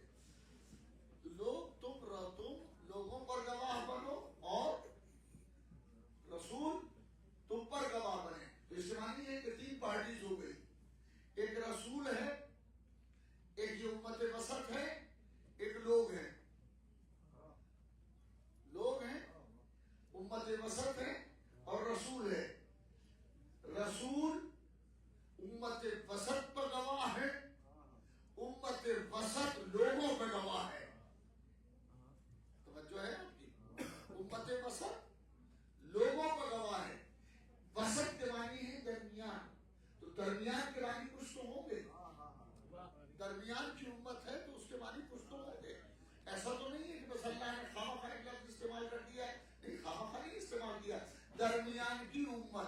تم لوگوں پر گواہ بنو اور رسول تم پر گواہ بنے. تو اس معنی ہے کہ تین پارٹیز ہو گئی، ایک رسول ہے، ایک یہ امت وسط ہے، ایک لوگ ہیں. لوگ ہیں، امت وسط ہے اور رسول ہے. رسول امت وسط پر گواہ ہے، امت وسط لوگوں پر گواہ ہے. توجہ ہے آپ کی؟ امت وسط لوگوں پر گواہ ہے. وسط کے معنی ہے درمیان، تو درمیان کے معنی کچھ تو ہوں گے. درمیان کی امت ہے تو اس کے معنی کچھ تو ہوں گے. ایسا تو نہیں ہے کہ بس اللہ نے خواہ ایک لفظ استعمال کر دیا ہے، نہیں، خواہ نہیں استعمال کیا. درمیان کی امت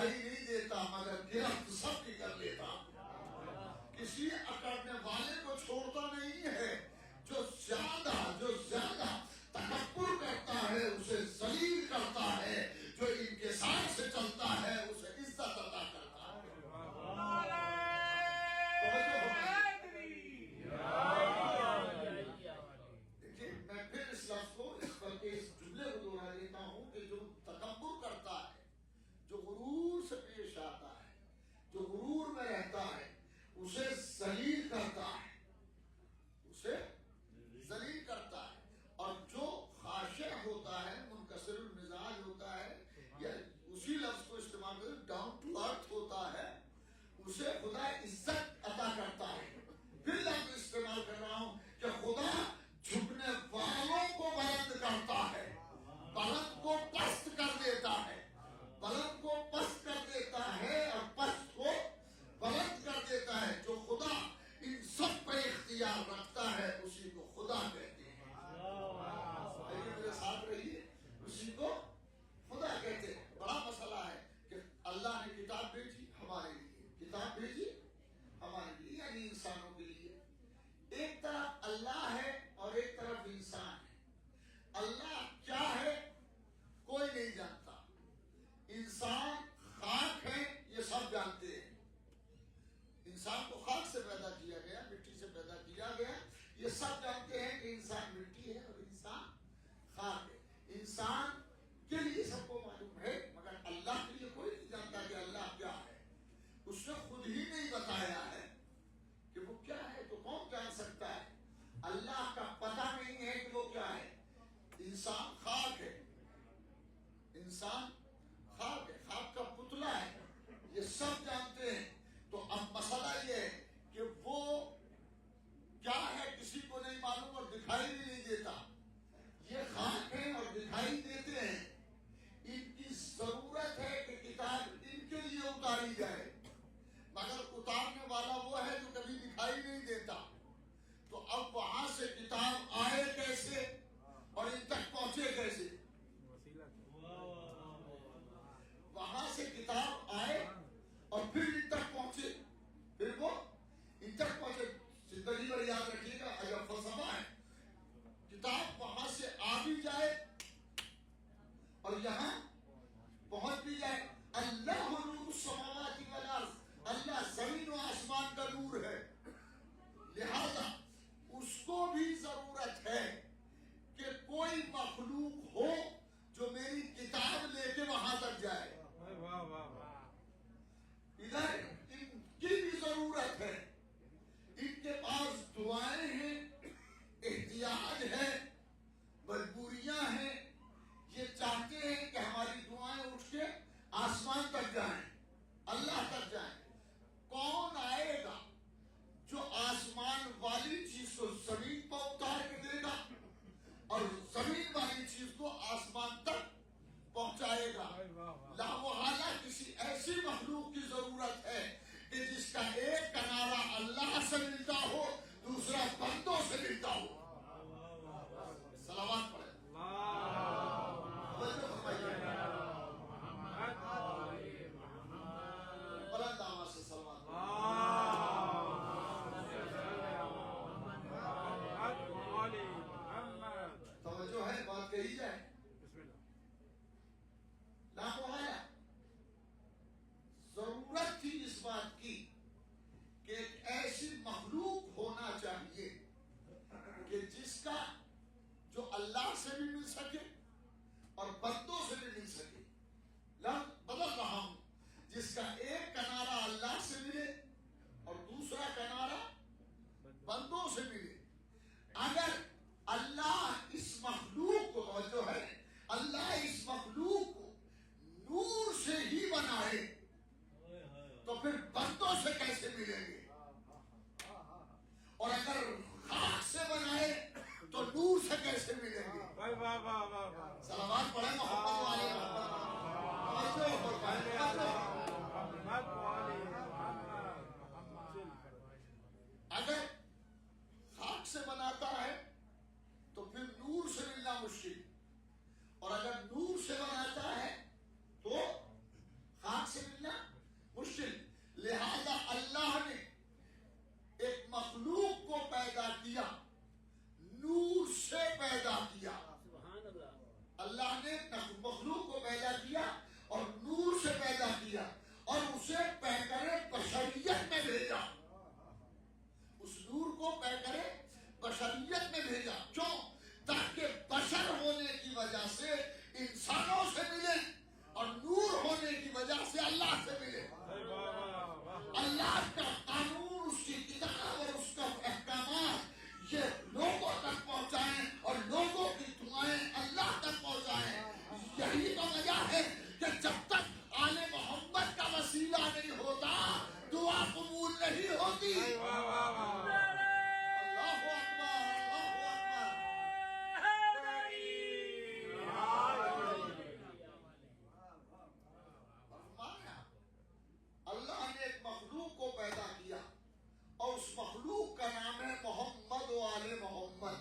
دکھائی نہیں دیتا مگر گرفت سب کی کر لیتا. کسی اکڑنے والے کو چھوڑتا نہیں ہے. جو زیادہ تکبر کرتا ہے اسے ذلیل کرتا ہے. جو انکسار سے چلتا ہے اسے عزت عطا کرتا ہے. دیکھیے میں پھر اس لفظ کو بلکہ اس جملے کو دوہرا دیتا ہوں کہ جو تکبر کرتا ہے, جو غرور سے پیش آتا ہے, جو غرور میں رہتا ہے, اسے ذلیل کرتا ہے, اسے ذلیل کرتا ہے. اور جو خاشع ہوتا ہے, منکسر المزاج ہوتا ہے, یا اسی لفظ کو استعمال کرتے ڈاؤن ٹو ارتھ ہوتا ہے, اسے خدا عزت عطا کرتا ہے. پھر لفظ استعمال کر رہا ہوں کہ خدا جھکنے والوں کو بلند کرتا ہے, بلند کو پست کر دیتا ہے, بلند کو پست کر دیتا ہے اور پست کو بلند کر دیتا ہے. جو خدا ان سب پہ اختیار رکھتا ہے اسی کو خدا کہتے ہیں. میرے ساتھ رہیے, اسی کو خدا کہتے ہیں. بڑا مسئلہ ہے کہ اللہ نے کتاب بھیجی ہمارے لیے, کتاب بھیجی ہمارے لیے یعنی انسانوں کے لیے. ایک طرف اللہ ہے اور ایک طرف انسان ہے. اللہ کیا ہے کوئی نہیں جانتا, انسان خاک ہے یہ سب جانتے ہیں. انسان کو خاک سے پیدا کیا گیا, مٹی سے پیدا کیا گیا, یہ سب جانتے ہیں کہ انسان مٹی ہے اور انسان خاک ہے. انسان کے لیے سب کو معلوم ہے مگر اللہ کے لیے کوئی نہیں جانتا کہ اللہ کیا ہے. اس نے خود ہی نہیں بتایا ہے کہ وہ کیا ہے, تو کون جان سکتا ہے. اللہ کا پتہ نہیں ہے کہ وہ کیا ہے. انسان خاک ہے, انسان خاک ہے, خاک کا پتلا ہے, یہ سب جانتے ہیں. تو اب مسئلہ یہ ہے کہ وہ کیا ہے کسی کو نہیں معلوم اور دکھائی بھی نہیں دیتا. یہ خاک ہیں اور دکھائی دیتے ہیں. ان کی ضرورت ہے کہ کتاب ان کے لیے اتاری جائے, مگر اتارنے والا وہ ہے جو کبھی دکھائی نہیں دیتا. تو اب وہاں سے کتاب آئے کیسے اور ان تک پہنچے کیسے. وہاں سے کتاب آئے اور پھر ان تک پہنچے, پھر وہ ان تک پہنچے. زندگی پر یاد رکھیے گا اگر فلسفہ ہے, کتاب وہاں سے آ بھی جائے اور یہاں پہنچ بھی جائے. اللہ نور السماوات والارض, اللہ زمین و آسمان کا نور ہے, لہذا اس کو بھی ضرورت ہے کہ کوئی مخلوق ہو جو میری کتاب لے کے وہاں تک جائے. ادھر ان کی بھی ضرورت ہے. ان کے پاس دعائیں ہیں, احتیاج ہے, مجبوریاں ہیں. یہ چاہتے ہیں کہ ہماری دعائیں اٹھ کے آسمان تک جائیں, اللہ تک جائیں. کون آئے گا جو آسمان والی چیز کو زمین پر اتار کے دے گا اور زمین والی چیز کو آسمان تک پہنچائے گا. لا محالہ کسی ایسی مخلوق کی ضرورت ہے کہ جس کا ایک کنارہ اللہ سے ملتا ہو, دوسرا بندوں سے ملتا ہو. صلوات پڑھیں. بلند آواز سے صلوات توجہ ہے, بات کہی جائے. لا محالہ ضرورت تھی اس بات کی کہ ایک ایسی مخلوق ہونا چاہیے کہ جس کا جو اللہ سے بھی مل سکے اور بندوں سے بھی مل سکے. بدل رہا ہوں, جس کا ایک کنارہ اللہ سے ملے اور دوسرا کنارہ بندوں سے ملے. اگر اللہ اس مخلوق کو, توجہ ہے, اللہ اس مخلوق کو نور سے ہی بنائے تو پھر بندوں سے کیسے ملیں گے. اور اگر خاک سے بنائے تو نور سے کیسے ملیں گے. صلوات پڑھیں محمد والے اگر خاک سے بناتا ہے تو پھر نور سے ملنا مشکل, اور اگر نور سے بناتا ہے تو خاک سے ملنا دی. اللہ اکبر اللہ اکبر. فرمایا اللہ نے ایک مخلوق کو پیدا کیا اور اس مخلوق کا نام ہے محمد و آل محمد.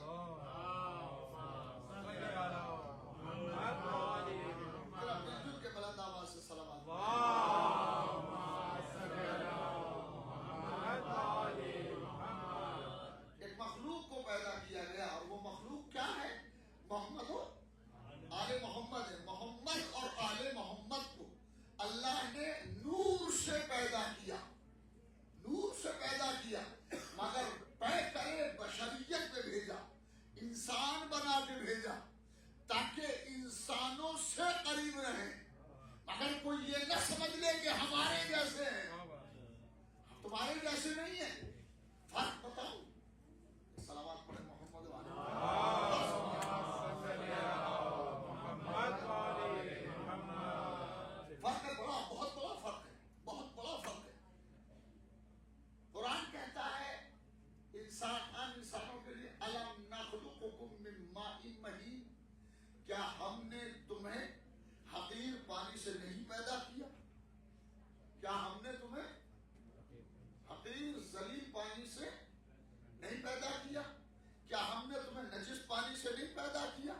ذرا مل جل کے بلند آواز سے صلوات. ایک مخلوق کو پیدا کیا گیا اور وہ مخلوق کیا ہے؟ محمد و آل محمد ہے. محمد اور آل محمد کو اللہ نے نور سے پیدا کیا. نور سے پیدا کیا مگر پیکرے بشریت میں بھیجا, انسان بنا کے بھیجا تاکہ انسانوں سے قریب رہیں. مگر کوئی یہ نہ سمجھ لے کہ ہمارے جیسے ہیں. ہم تمہارے جیسے نہیں ہیں. فرق بتاؤ. صلوات پڑھیں محمد و آل محمد. فرق ہے بڑا, بہت بڑا فرق ہے, بہت بڑا فرق ہے. قرآن کہتا ہے انسانوں کے لیے الم نخلقکم من ماء مہین, کیا ہم نے تمہیں حقیر پانی سے نہیں پیدا کیا؟ کیا ہم نے تمہیں حقیر ذلیل پانی سے نہیں پیدا کیا؟ کیا ہم نے تمہیں نجس پانی سے نہیں پیدا کیا؟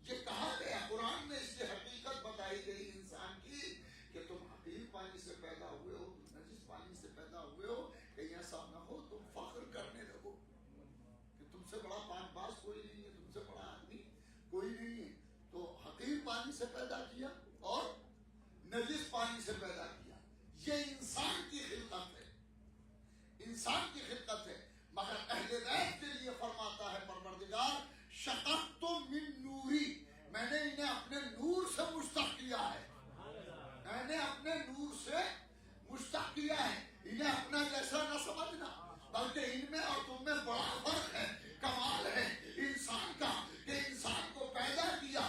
یہ کہا گیا قرآن میں, اس کی حقیقت بتائی گئی انسان کی کہ تم حقیر پانی سے پیدا ہوئے ہو, تم نجس پانی سے پیدا ہوئے ہو. کہیں ایسا نہ ہو تم فخر کرنے لگو کہ تم سے بڑا پاک باز کوئی نہیں ہے, تم سے بڑا آدمی کوئی نہیں ہے. تو حقیر پانی سے پیدا کیا اور نجس پانی سے پیدا کیا. یہ انسان کی خلقت ہے, انسان کی خلقت ہے. مگر اہل بیت کے لیے فرماتا ہے پروردگار شققت من نوری, میں نے انہیں اپنے نور سے مشتق کیا ہے. میں نے اپنے نور سے مشتق کیا ہے. انہیں اپنا جیسا نہ سمجھنا, بلکہ ان میں اور تم میں بڑا فرق ہے. کمال ہے انسان کا کہ انسان کو پیدا کیا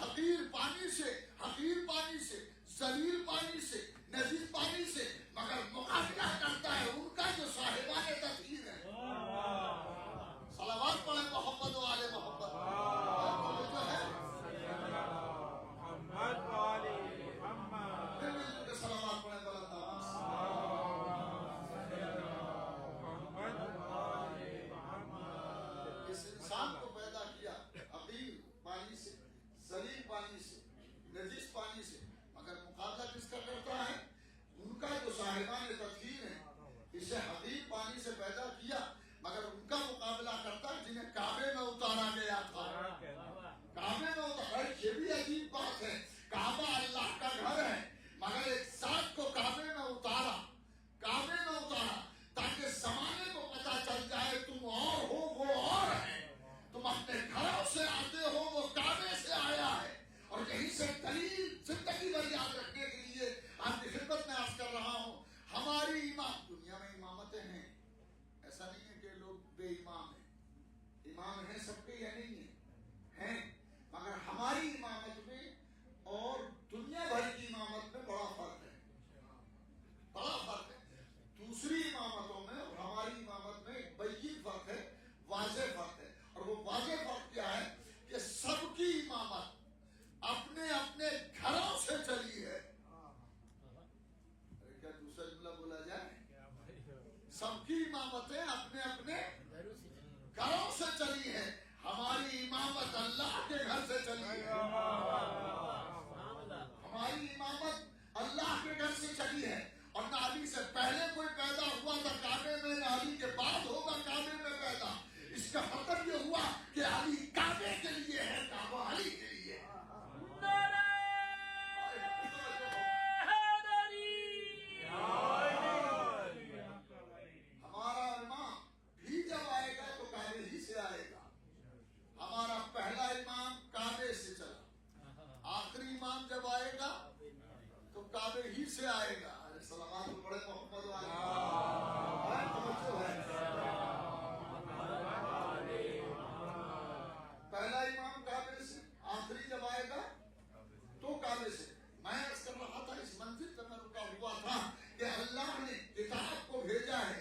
حقیر پانی سے, حقیر پانی سے, ذلیل پانی سے, نجس پانی سے, مگر مقابلہ کرتا ہے ان کا جو صاحبان تطہیر ہے. صلوات پڑھیں محمد و آل محمد. جو ہے صلوات پڑھیں بلند آواز. اس انسان کو پیدا کیا حقیر پانی سے, ذلیل پانی سے, نجس پانی سے, مگر مقابلہ کس کا کرتا ہے؟ ان کا جو صاحبان تطہیر ہیں. اسے حقیر پانی سے پیدا کیا مگر ان کا مقابلہ کرتا ہے جنہیں کعبے میں اتارا گیا تھا. کعبے میں اتارا, یہ بھی عجیب بات ہے. کعبہ اللہ کا گھر ہے مگر ایک ذات کو کعبے میں اتارا, کعبے میں اتارا تاکہ زمانے کو پتا چل جائے تم اور ہو وہ اور ہے. تم اپنے گھروں سے آتے ہو, وہ کعبے سے آیا ہے. اور یہیں سے دلیل زندگی بھر یاد رکھنے کے لیے آپ کی خدمت میں عرض کر رہا ہوں. ہماری امام, دنیا میں امامتیں ہیں, ایسا نہیں ہے کہ لوگ بے امام ہیں. امام ہیں سب کے یا نہیں ہیں, مگر ہماری امامت میں اور دنیا بھر کی امامت میں بڑا فرق ہے, بڑا فرق ہے. دوسری امامتوں میں اور ہماری امامت میں ایک بین فرق ہے, واضح فرق ہے. اور وہ واضح فرق کیا ہے کہ سب کی امامت اپنے اپنے گھروں سے چلی ہے. کیا دوسرا جملہ بولا جائے؟ سب کی امامتیں اپنے اپنے گھروں سے چلی ہے. ہماری امامت اللہ کے گھر سے چلی ہے. ہماری امامت اللہ کے گھر سے چلی ہے. اور نہ علی سے پہلے کوئی پیدا ہوا تھا کعبے میں, نہ علی کے بعد ہوگا کعبے میں پیدا. اس کا مطلب یہ ہوا کہ علی کعبے کے لیے ہے, کعبہ علی کے لیے. ہمارا امام بھی جب آئے گا تو کعبے ہی سے آئے گا. ہمارا پہلا امام کعبے سے چلا, آخری امام جب آئے گا تو کعبے ہی سے آئے گا. صلوات پڑھے محمد و آل پہلا امام کعبے سے, آخری جب آئے گا تو کعبے سے. میں عرض کر رہا تھا اس منزل پہ میں رکا ہوا تھا کہ اللہ نے کتاب کو بھیجا ہے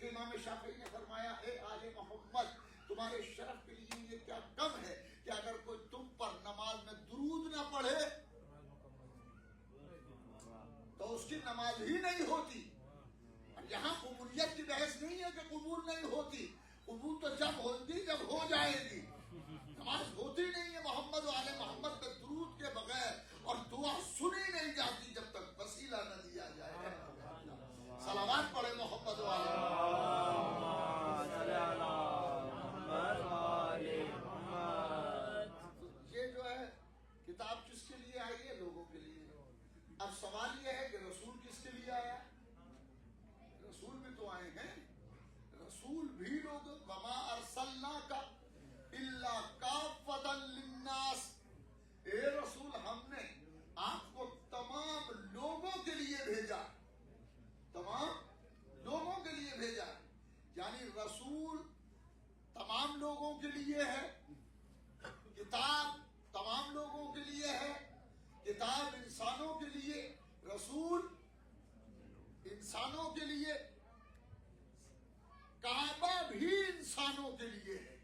کہ امام شافعی نے فرمایا اے آل محمد تمہارے شرف کے لیے یہ کیا کم ہے کہ اگر کوئی تم پر نماز میں درود نہ پڑھے تو اس کی نماز ہی نہیں ہوتی. یہاں قبولیت کی بحث نہیں ہے کہ قبول نہیں ہوتی. قبول تو جب ہوگی جب ہو جائے گی. نماز ہوتی نہیں ہے محمد و آل محمد پہ درود کے بغیر, اور دعا سنی نہیں جاتی جب تک وسیلہ نہ دیا جائے. صلوات پڑھے محمد و آل محمد. یہ جو ہے کتاب کس کے لیے آئی ہے؟ لوگوں کے لیے. اب سوال یہ ہے کہ رسول کس کے لیے آیا؟ رسول بھی تو آئے ہیں. رسول بھی لوگ وما ارسلناک الا کافۃ للناس. اے رسول ہم نے آپ کو تمام لوگوں کے لیے بھیجا. تمام لوگوں کے لیے بھیجا یعنی رسول تمام لوگوں کے لیے ہے. کتاب تمام لوگوں کے لیے ہے. کتاب انسانوں کے لیے, رسول انسانوں کے لیے. کعبہ بھی انسانوں کے لیے ہے.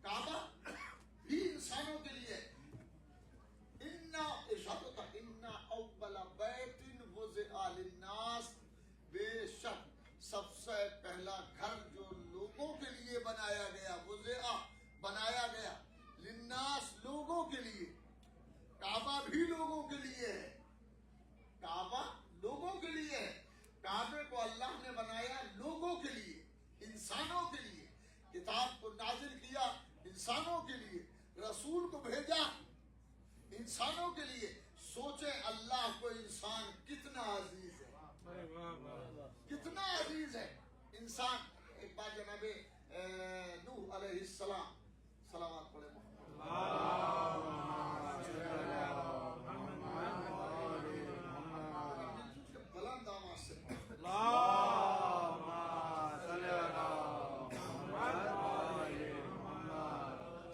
کعبہ بھی انسانوں کے لیے. اِنَّا أَوَّلَ بَيْتٍ وُضِعَ لِلنَّاسِ, بے شک سب سے پہلا گھر جو لوگوں کے لیے بنایا گیا, وضع بنایا گیا, للناس لوگوں کے لیے. کعبہ بھی لوگوں کے لیے ہے. کعبہ لوگوں کے لیے ہے. کعبے کو اللہ نے بنایا لوگوں کے لیے, انسانوں کے لیے. کتاب کو نازل کیا انسانوں کے لیے. رسول کو بھیجا انسانوں کے لیے. سوچیں اللہ کو انسان کتنا عزیز ہے, کتنا عزیز ہے انسان. ایک بار جناب نوح علیہ السلام, صلوات پڑھے بلند آواز سے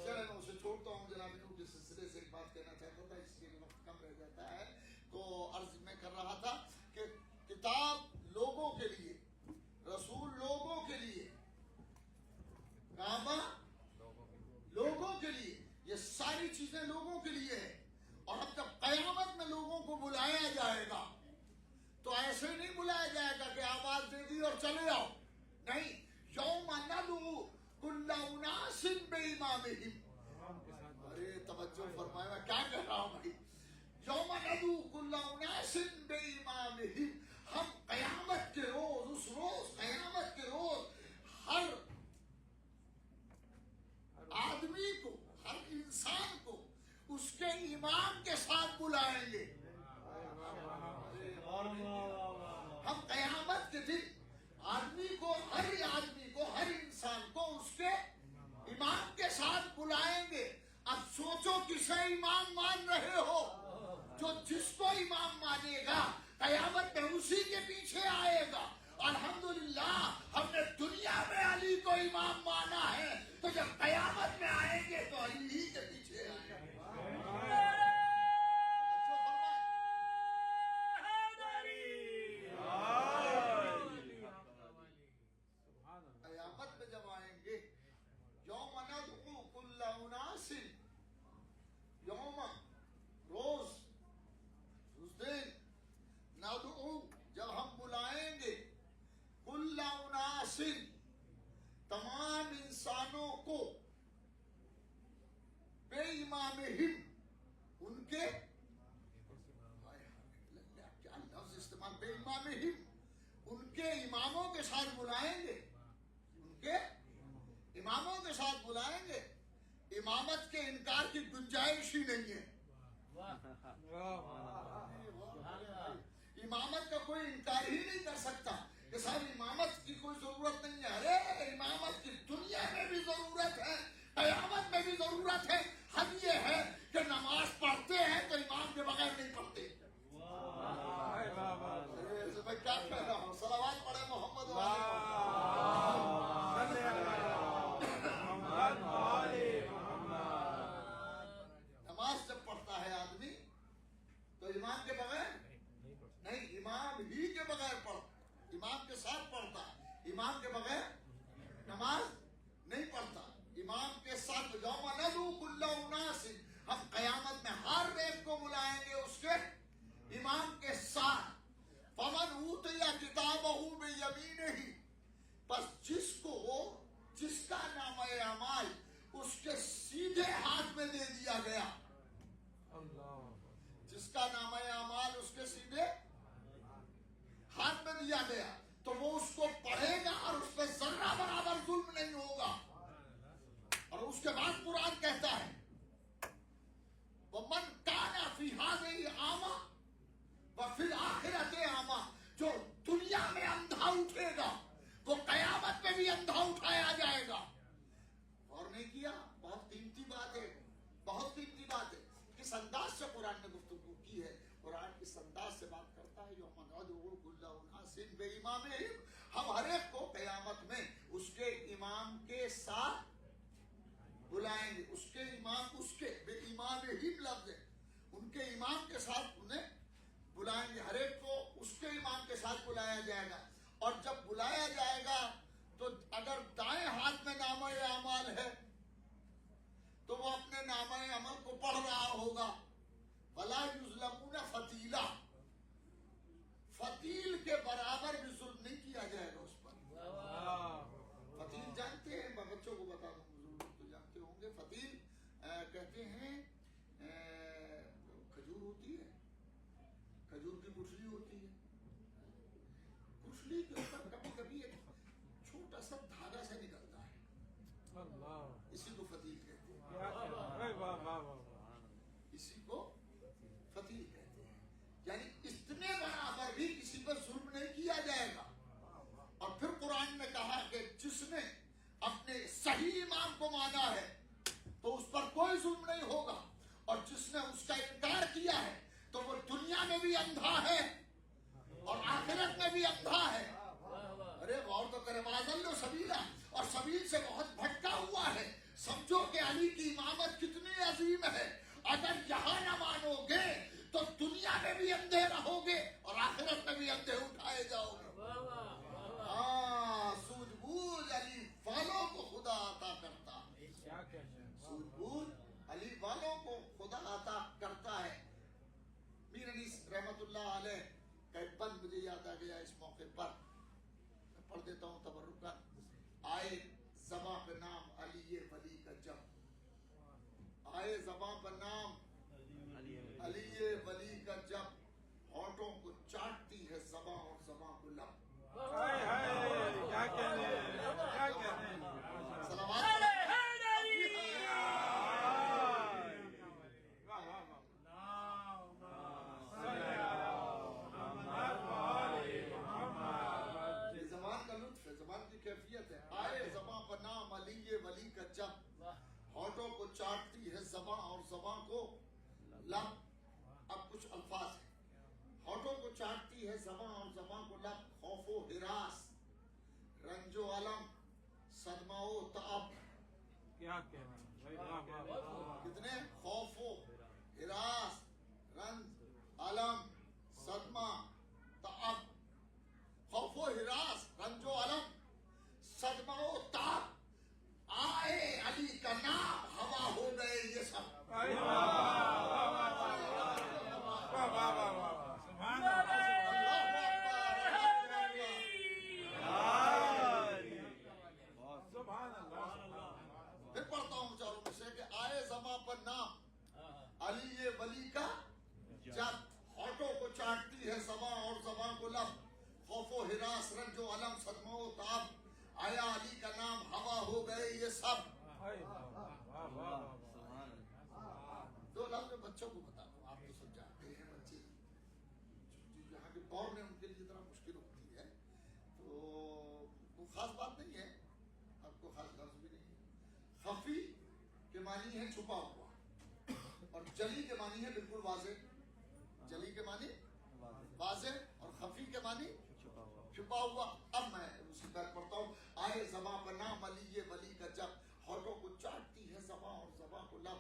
چلے میں اسے چھوڑتا ہوں. جناب نوح کے سلسلے سے ایک بات کہنا چاہتا تھا, اس لیے وقت کم رہ جاتا ہے. تو عرض میں کر رہا تھا کہ کتاب لوگوں کے لیے, رسول لوگوں کے لیے, کعبہ لوگوں کے لیے. یہ ساری چیزیں لوگوں کے لیے ہیں. اور اب جب قیامت میں لوگوں کو بلایا جائے گا تو ایسے نہیں بلایا جائے گا کہ آواز دے دی اور چلے آؤ. نہیں, یوم ندعو کل اناس بامامہم. ارے توجہ فرمائے, میں کیا کہہ رہا ہوں بھائی. یوم ندعو کل اناس بامامہم. ہم قیامت کے روز, اس روز قیامت کے روز ہر آدمی کو, ہر انسان کو اس کے امام کے ساتھ بلائیں گے. ہم قیامت کے دن آدمی کو, ہر آدمی کو, ہر انسان کو اس کے امام کے ساتھ بلائیں گے. اب سوچو کسے امام مان رہے ہو. جو جس کو امام مانے گا قیامت میں اسی کے پیچھے آئے گا. الحمدللہ ہم نے دنیا میں علی کو امام مانا ہے, تو جب قیامت میں آئیں گے تو علی ہی کے پیچھے آئیں گے. قیامت میں جب آئیں گے, یوم ندعو کل اناس, یوم روز, اس دن, ندعو جب ہم بلائیں گے, کل اناس تمام انسانوں کو, بے امامہم ان کے, کیا لفظ استعمال, بے امامہم ان کے اماموں کے ساتھ بلائیں گے. ان کے اماموں کے ساتھ بلائیں گے. امامت کے انکار کی گنجائش ہی نہیں ہے. امامت کا کوئی انکار ہی نہیں کر سکتا کہ صاحب امامت کی کوئی ضرورت نہیں ہے. ارے امامت کی دنیا میں بھی ضرورت ہے, قیامت میں بھی ضرورت ہے. حد یہ ہے کہ نماز پڑھتے ہیں تو امام کے بغیر نہیں پڑھتے. میں کیا کہہ رہا ہوں, صلوات پڑھے محمد نماز جب پڑھتا ہے آدمی تو امام کے بغیر نہیں, امام ہی کے بغیر پڑھتا, امام کے ساتھ پڑھتا ہے. امام کے بغیر نماز نہیں پڑھتا. امام کے ساتھ یوم ندعو کل اناس، ہم قیامت میں ہر ایک کو بلائیں گے اس کے امام کے ساتھ. فمن اوتی کتابہ بیمینہ، بس جس کا نامہ اعمال اس کے سیدھے ہاتھ میں دے دیا گیا، جس کا نامہ اعمال اس کے سیدھے ہاتھ میں دیا گیا تو وہ اس کو پڑھے گا اور اس پہ ذرہ برابر ظلم نہیں ہوگا. اور اس کے بعد قرآن کہتا ہے وَمَنْ كَانَ فِي هَذِهِ أَعْمَى وَفِي الْآخِرَةِ أَعْمَى، جو دنیا میں اندھا اٹھے گا وہ قیامت میں بھی اندھا اٹھایا جائے گا. اور نہیں کیا؟ بہت قیمتی بات ہے، بہت قیمتی بات ہے. کس انداز سے قرآن نے گفتگو کی ہے. قرآن کس انداز سے بات کرتا ہے. یوم ندعو کل اناس بامامہم، ہم ہر ایک کو قیامت میں اس کے امام کے ساتھ بلائیں گے. اس کے امام، اس کے بے امامہم لفظ ہے، ان کے امام کے ساتھ انہیں بلائیں گے. ہر ایک کو اس کے امام کے ساتھ بلایا جائے گا. اور جب بلایا جائے گا تو اگر دائیں ہاتھ میں نامہ اعمال ہے تو وہ اپنے نامہ عمل کو پڑھ رہا ہوگا. وَلَا يُظْلَمُونَ فَتِيلًا، فتیل کے برابر بھی ظلم نہیں کیا جائے گا اس پر. فتیل جانتے ہیں؟ میں بچوں کو بتا دوں، بزرگ تو جانتے ہوں گے. فتیل کہتے ہیں کھجور ہوتی ہے، کھجور کی گٹھلی ہوتی ہے، گٹھلی کے اوپر کبھی کبھی ایک چھوٹا سا دھاگا سا نکلتا ہے، اسی کو فتیل کہتے ہیں. اسی کو فتیل کہتے ہیں. یعنی اتنے برابر بھی کسی پر ظلم نہیں کیا جائے گا. اور پھر قرآن نے کہا کہ جس نے اپنے صحیح امام کو مانا ہے تو اس پر کوئی ظلم نہیں ہوگا، اور جس نے اس کا انکار کیا ہے تو وہ دنیا میں بھی اندھا ہے اور آخرت میں بھی اندھا ہے. ارے غور تو کرے، وَأَضَلُّ سَبِيلًا، اور سبیل سے بہت بھٹکا ہوا ہے. سمجھو کہ علی کی امامت کتنی عظیم ہے. اگر یہاں نہ مانو گے تو دنیا میں بھی اندھے رہو گے اور آخرت میں بھی اندھے اٹھائے جاؤ گے. ہاں، سوجھ بوجھ علی والوں کو خدا عطا کرتا ہے. سوجھ بوجھ علی والوں کو خدا عطا کرتا ہے. میر انیس رحمت اللہ علیہ کا ایک بند مجھے یاد آ گیا اس موقع پر، میں پڑھ دیتا ہوں تبرکاً. آئے زباں پہ نام علی ولی کا جب، آئے زباں پر نام علی ولی کا جب، ہونٹوں کو چاٹتی ہے زباں اور زباں کو لب. کیا کہنے ہیں، کیا کہنے ہیں. سلامات زبان کا لطف ہے، زبان کی کیفیت ہے. آئے زباں پر نام علی ولی کا جب، ہونٹوں کو چاٹتی ہے زباں اور زباں کو لب. اب کچھ الفاظ ہیں. ہونٹوں کو چاٹتی ہے زباں اور زباں کو لب، خوف و ہراس، رنج و علم، صدمہ و تعب. کیا کہنا ہے. کتنے؟ خوف و ہراس، رنج، علم، صدمہ، تعب. خوف و ہراس، رنج و علم، صدمہ و تعب. آئے علی کا نام ہوا ہو گئے یہ سب. پھر پڑھتا ہوں چاروں میں سے کہ آئے زباں پر نام علی ولی کا جب، ہونٹوں کو چاٹتی ہے زباں اور زباں کو لب، خوف و ہراس، رنج و علم، صدمہ و تعب. آیا علی کا نام ہوا ہو گئے یہ سب. دو لفظ میں بچوں کو بتا دوں، آپ تو سب جانتے ہیں. بچے جہاں کے دور میں ان کے لیے ذرا مشکل ہوتی ہے تو کوئی خاص بات نہیں ہے، آپ کو خاص لفظ بھی نہیں ہے. خفی کے معنی ہے چھپا ہوا، اور جلی کے معنی ہے بالکل واضح. جلی کے معنی واضح اور خفی کے معنی چھپا ہوا. اب میں اسی پر پڑھتا ہوں. آئے زباں پر نام علی ولی کا جب، ہونٹوں کو چاٹتی ہے زباں اور زباں کو لب،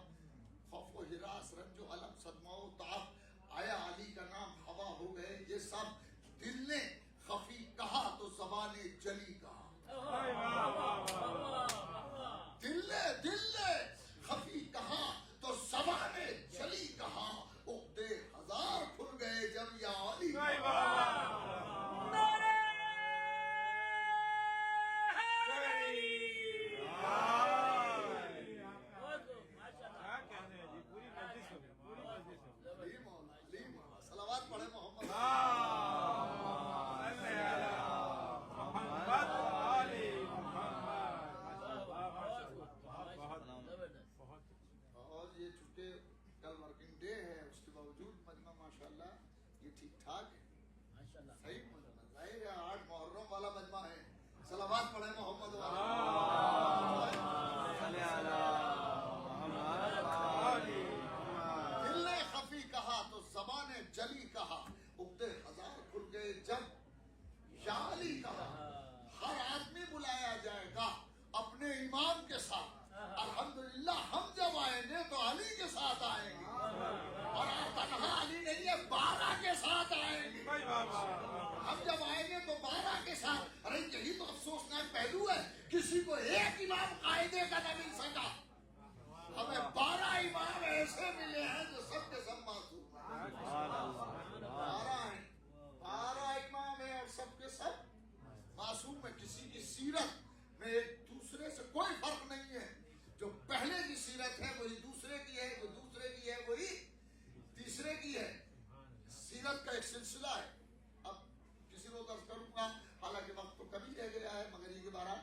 خوف و ہراس، رنج و علم، صدمہ و تعب. آیا علی کا نام ہوا ہو گئے یہ سب، دل نے خفی کہا تو زبان جلی کہا. صحیح ظاہر ہے 8 محرم والا مجمع ہے. صلوات پڑھیں محمد والا. دل نے خفی کہا تو زبان نے جلی کہا. عقدے ہزار کھل گئے جب یا علی کہا. ہر آدمی بلایا جائے گا اپنے امام کے ساتھ. الحمدللہ ہم جب آئیں گے تو علی کے ساتھ آئیں گے, اور تنہا علی نہیں ہے 12 کے ساتھ آئیں گے. ہم جب آئیں گے تو 12 کے ساتھ. ارے یہی تو افسوسناک پہلو ہے, کسی کو ایک امام قاعدے کا نہ مل سکا. ہمیں 12 امام ایسے ملے ہیں جو سب کے سب معصوم ہیں. 12 ہیں, 12 امام ہیں اور سب کے سب معصوم ہیں. کسی کی سیرت میں ایک دوسرے سے کوئی فرق نہیں ہے. جو پہلے کی سیرت ہے وہی دوسرے کی ہے, جو دوسرے کی ہے وہی تیسرے کی ہے. سیرت کا ایک سلسلہ ہے. اب کسی کو درس کروں گا, حالانکہ وقت تو کبھی رہ گیا ہے, مگر یہ بارہ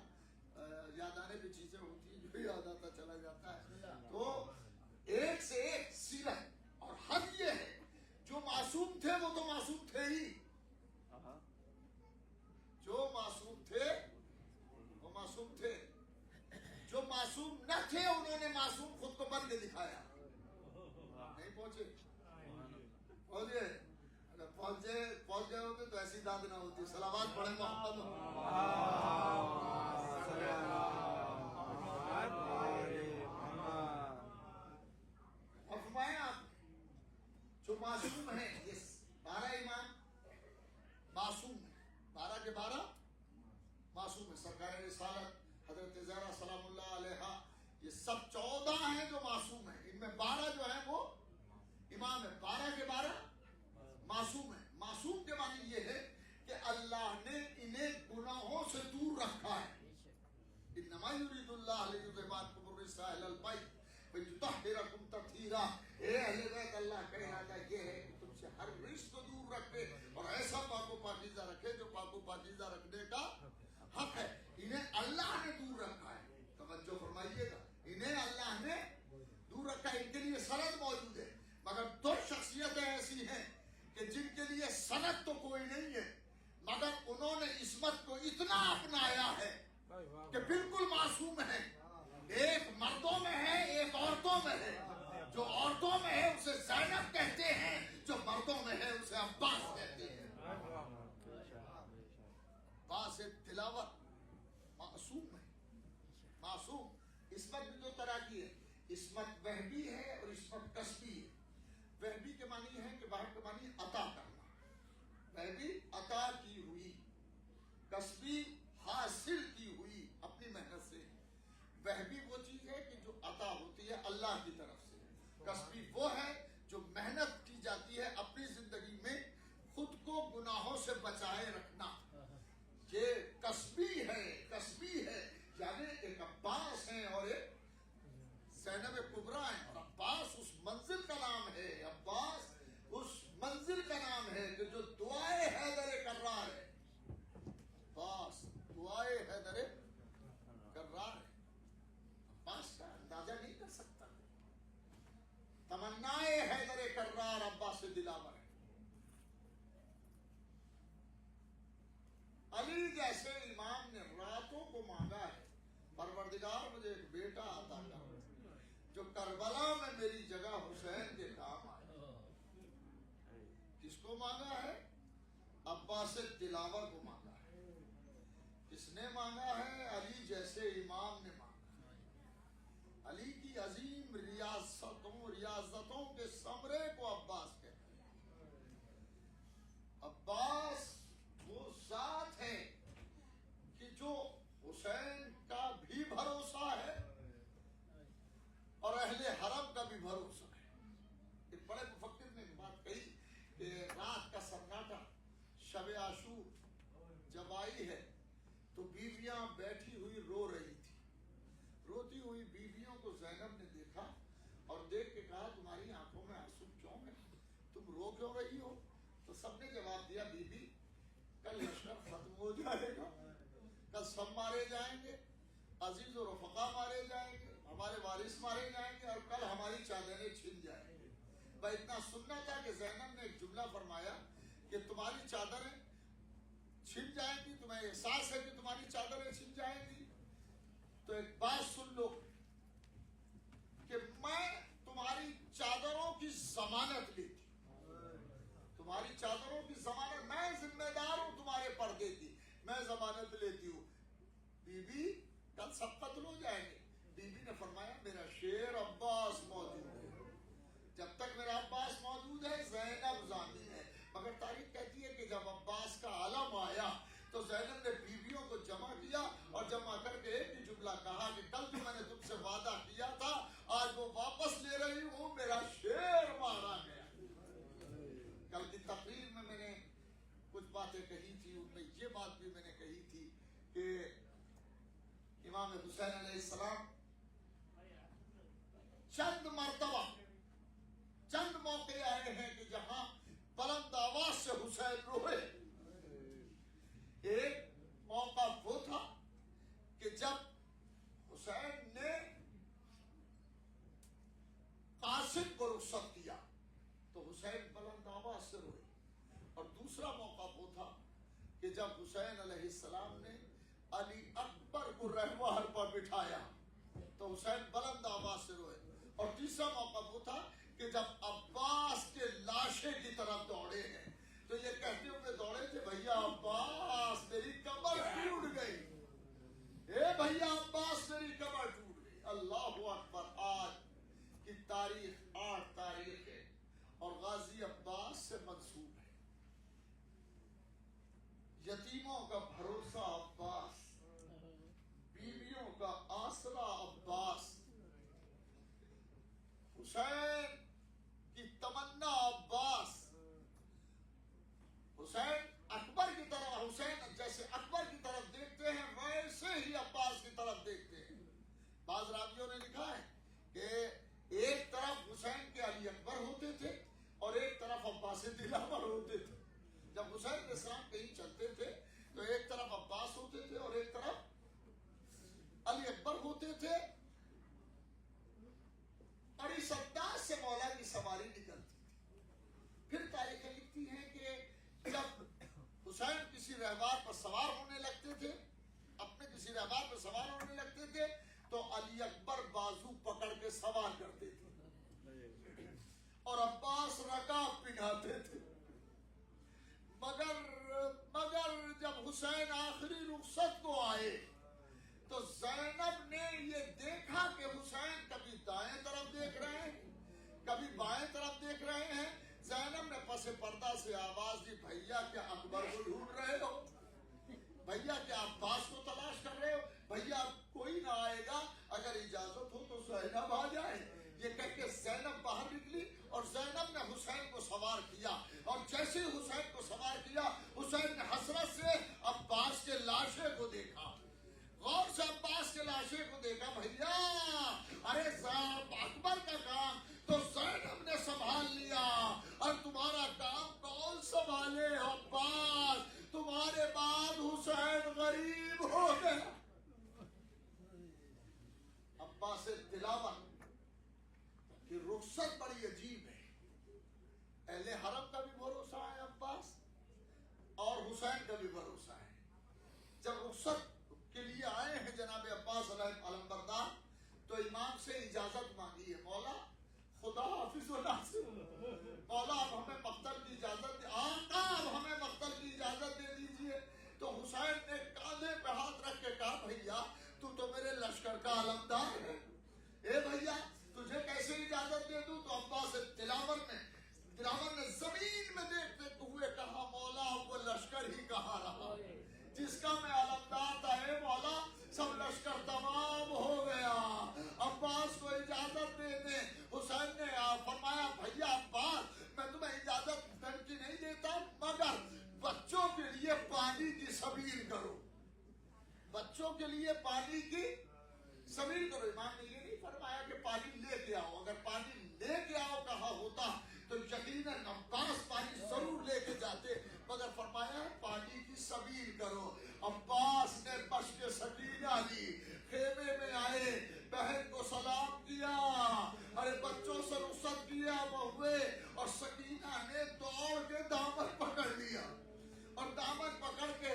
یاد آنے کی چیزیں ہوتی ہیں, جو یاد آتا چلا جاتا ہے. تو ایک سے ایک سیرت, اور حد یہ ہے جو معصوم تھے وہ تو معصوم تھے ہی. جو معصوم تھے وہ معصوم تھے. جو معصوم نہ تھے انہوں نے معصوم خود کو بن کے دکھایا. نہیں پہنچے اگر پہنچ گئے ہوتے تو ایسی داد نہ ہوتی. صلوات پڑھیں محمد. اور فرمایا جو معصوم ہیں, یہ 12 امام معصوم ہیں, 12 کے 12 معصوم ہیں. سرکار رسالت حضرت زہرا سلام اللہ علیہا, یہ سب 14 ہیں جو معصوم ہیں. ان میں 12 جو ہیں وہ امام ہیں. 12 کے 12 معصوم ہیں. معصوم کے معنی یہ ہے کہ اللہ نے انہیں گناہوں سے دور رکھا ہے. انما یرید اللہ لیذھب عنکم الرجس اہل البیت ویطہرکم تطہیرا. اے اہل بیت, اللہ کا ارادہ یہ ہے کہ تم سے ہر رجس کو دور رکھے اور ایسا پاک و پاکیزہ رکھے جو پاک و پاکیزہ رکھنے کا حق ہے. انہیں اللہ نے دور رکھا ہے. توجہ فرمائیے گا, انہیں اللہ نے دور رکھا ہے. ان کے لیے سند موجود ہے, مگر 2 شخصیتیں ایسی ہیں کہ جن کے لیے سند تو کوئی نہیں ہے, مگر انہوں نے عصمت کو اتنا اپنایا ہے کہ بالکل معصوم ہے. ایک مردوں میں ہے, ایک عورتوں میں ہے. جو عورتوں میں ہے اسے زینب کہتے ہیں, جو مردوں میں ہے اسے عباس کہتے ہیں. عباس تلاوت معصوم ہے. معصوم. عصمت بھی 2 طرح کی ہے, عصمت وہبی ہے اور عصمت کسبی ہے. وہبی کے معنی ہے کہ وہب کے معنی عطا کرنا, وہبی عطا کی ہوئی, کسبی حاصل کی ہوئی اپنی محنت سے. وہبی وہ چیز ہے کہ جو عطا ہوتی ہے اللہ کی طرف سے. کسبی وہ ہے جو محنت کی جاتی ہے اپنی زندگی میں خود کو گناہوں سے بچائے رکھنا. یہ کسبی ہے. کسبی ہے یعنی ایک عباس ہیں اور ایک زینب کبریٰ ہیں. اور عباس اس منزل کا نام ہے, عباس اس منزل کا نام ہے کہ جو دعائے حیدر کرار ہے. عباس دعائے حیدر کرار ہے. عباس کا اندازہ نہیں کر سکتا. تمنائے حیدر کرار عباس دلاور ہے. علی جیسے امام نے راتوں کو مانگا ہے, پروردگار مجھے ایک بیٹا عطا کر جو کربلا میں میری جگہ حسین کے کام آئے. کس کو مانگا ہے؟ عباس دلاور کو مانگا ہے. کس نے مانگا ہے؟ علی جیسے امام نے مانگا ہے. علی کی عظیم ریاضتوں کے ثمرے کو عباس کہتے ہیں. عباس وہ ذات ہے کہ جو حسین کا بھی بھروسہ ہے اور اہل حرم کا بھی بھروسہ ہے. ایک بڑے مفکر نے بات کہی کہ رات کا سناٹا, شب عاشور جب آئی ہے تو بیویاں بیٹھی ہوئی رو رہی تھی. روتی ہوئی بیویوں کو زینب نے دیکھا اور دیکھ کے کہا تمہاری آنکھوں میں آنسو کیوں ہے, تم رو کیوں رہی ہو؟ تو سب نے جواب دیا بی بی کل لشکر ختم ہو جائے گا, کل سب مارے جائیں گے, عزیز و رفقا مارے جائیں گے, ہمارے وارث مارے جائیں گے, اور کل ہماری چادریں چھن جائیں گی. بھائی اتنا سننا تھا کہ زینب نے ایک جملہ فرمایا کہ تمہاری چادریں چھن جائیں گی، تمہیں احساس ہے کہ تمہاری چادریں چھن جائیں گی، تو ایک بات سن لو کہ میں تمہاری چادروں کی ضمانت لیتی ہوں، تمہاری چادروں کی ضمانت، میں ذمہ دار ہوں تمہارے پردے کی، میں ضمانت لیتی ہوں۔ بی بی کل سب قتل ہو جائیں گے، بی بی نے فرمایا میرا شیر عباس موجود ہے، جب تک میرا عباس موجود ہے زینب ضامن ہے۔ مگر تاریخ کہتی ہے کہ جب عباس کا عالم آیا تو زینب نے بیویوں کو جمع کیا اور جمع کر کے ایک ہی جملہ کہا کہ کل جو میں نے تم سے وعدہ کیا تھا آج وہ واپس لے رہی ہوں، میرا شیر مارا گیا۔ کل کی تقریر میں نے کچھ باتیں کہی تھی، ان میں یہ بات بھی میں نے کہی تھی کہ امام حسین علیہ السلام چند مرتبہ چند موقع آئے ہیں کہ جہاں بلند آواز سے حسین روئے۔ ایک موقع وہ تھا کہ جب حسین نے قاسم کو رخصت کیا تو حسین بلند آواز سے روئے، اور دوسرا موقع وہ تھا کہ جب حسین علیہ السلام نے علی اکبر کو رہوار پر بٹھایا تو حسین بلند آواز سے روئے، اور تیسرا موقع وہ تھا کہ جب عباس کے لاشے کی طرف دوڑے ہیں تو یہ کہتے ہوئے دوڑے کہ بھیا عباس میری کمر ٹوٹ گئی، اے بھیا عباس میری کمر ٹوٹ گئی۔ اللہ اکبر۔ آج کی تاریخ 8 تاریخ ہے اور غازی عباس سے منسوب ہے۔ یتیموں کا بھروسہ عباس، بیویوں کا آسرا عباس، حسین کی تمنا عباس، حسین اکبر کی طرف، حسین جیسے اکبر کی طرف دیکھتے ہیں ویسے ہی عباس کی طرف دیکھتے ہیں۔ بعض راویوں نے لکھا ہے کہ ایک طرف حسین کے علی اکبر ہوتے تھے اور ایک طرف عباس دلاور ہوتے تھے۔ جب حسین علیہ السلام کہیں چلتے تھے تو ایک طرف عباس ہوتے تھے اور ایک طرف علی اکبر ہوتے تھے، اور اس انداز سے مولا کی سواری نکلتی تھی۔ پھر تاریخیں لکھتی ہیں کہ جب حسین کسی رہبار پر سوار ہونے لگتے تھے، اپنے کسی رہبار پر سوار ہونے لگتے تھے تو علی اکبر بازو پکڑ کے سوار کرتے تھے اور عباس رکاب پہناتے تھے۔ مگر جب حسین آخری رخصت کو آئے تو زینب نے یہ دیکھا کہ حسین کبھی دائیں طرف دیکھ رہے ہیں کبھی بائیں طرف دیکھ رہے ہیں۔ زینب نے پس پردہ سے آواز دی، بھیا کیا اکبر کو ڈھونڈ رہے ہو؟ بھیا کیا عباس کو تلاش کر رہے ہو؟ بھیا کوئی نہ آئے گا، اگر اجازت ہو تو زینب آ جائے۔ یہ کہہ کے زینب باہر نکلی اور زینب نے حسین کو سوار کیا، اور جیسے ہی حسین کو سوار کیا حسین نے حسرت سے عباس کے لاشے کو دیکھا، غور سے عباس کے لاشے کو دیکھا۔ بھیا ارے صاحب اکبر کا کام تو زینب نے سنبھال لیا، اور تمہارا کام کون سنبھالے؟ عباس تمہارے بعد حسین غریب ہو گیا۔ عباس دلاور کی رخصت بڑی عجیب ہے۔ اہل حرم کا بھی بھروسہ ہے عباس، اور حسین کا بھی بھروسہ ہے۔ جب رخصت کے لیے آئے ہیں جناب عباس علیہ علمبردار تو امام سے اجازت مانگی ہے، مولا خدا حافظ و ناصر، مولا اب ہمیں مقتل کی اجازت دے، آقا اب ہمیں مقتل کی اجازت دے دیجئے۔ تو حسین نے کاندھے پہ ہاتھ رکھ کے کہا، بھیا تو میرے لشکر کا علمدار ہے، اے بھیا تجھے کیسے اجازت دے دوں؟ تو عباس دلاور نے زمین میں دیکھتے ہوئے کہا، مولا وہ لشکر ہی کہاں رہا جس کا میں علمدار تھا، اے مولا سب لشکر تمام ہو گیا، عباس کو اجازت دے دیں۔ حسین نے فرمایا، بھیا عباس میں تمہیں اجازت کی نہیں دیتا، مگر بچوں کے لیے پانی کی سبیل کرو، بچوں کے لیے پانی کی سبیل کرو۔ امام نے یہ نہیں فرمایا کہ پانی لے کے آؤ، اگر پانی لے کے آؤ کہا ہوتا تو یقیناً عباس پانی ضرور لے کے جاتے، مگر فرمایا پانی کی سبیل کرو۔ عباس نے مشق سکینہ لی، خیمے میں آئے، بہن کو سلام کیا، ارے بچوں سے رخصت کیا وہ ہوئے، اور سکینہ نے دوڑ کے دامن پکڑ لیا، اور دامن پکڑ کے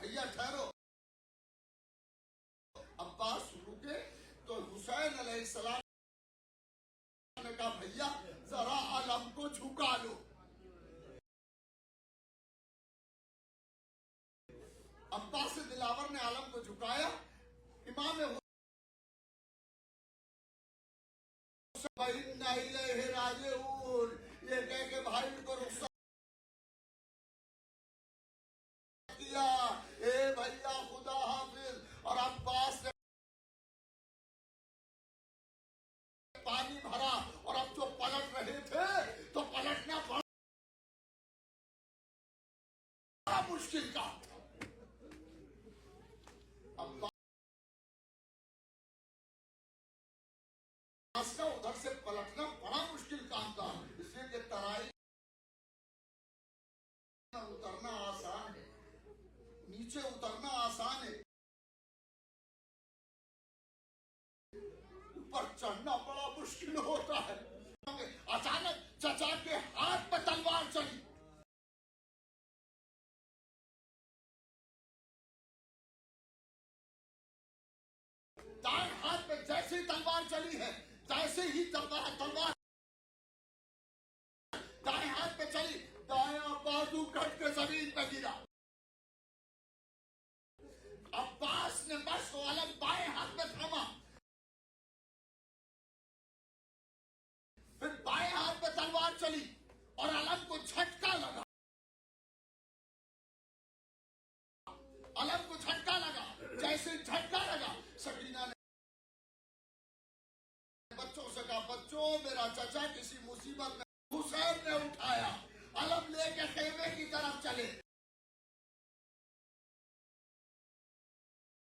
بھیا ٹھہرو. عباس رکے تو حسین علیہ السلام نے کہا بھیا ذرا علم کو جھکا لو. عباس دلاور نے علم کو جھکایا. امام حسین الیہ راجعون یہ کہہ کے بھائی کو رخصت کیا. اے بھیا خدا حافظ. اور عباس نے پانی بھرا اور اب جو پلٹ رہے تھے تو پلٹنا بڑا مشکل کام تھا. عباس کا ادھر سے پلٹنا بڑا مشکل کام تھا. اس لیے کہ ترائی اترنا آسان ہے, نیچے اترنا آسان ہے, اوپر چڑھنا بڑا مشکل ہوتا ہے. اچانک چچا کے ہاتھ پہ تلوار چلی. دائیں ہاتھ پہ جیسے ہی تلوار چلی ہے, جیسے ہی تلوار دائیں ہاتھ پہ چلی, دایاں بازو کٹ کے زمین پہ گرا. عباس نے بس کو علم بائیں ہاتھ پہ تھاما, پھر بائیں ہاتھ پہ تلوار چلی اور علم کو جھٹکا لگا. علم کو جھٹکا لگا. جیسے جھٹکا لگا سکینہ نے بچوں سے کہا بچوں میرا چچا کسی مصیبت میں. حسین نے اٹھایا, علم لے کے خیمے کی طرف چلے.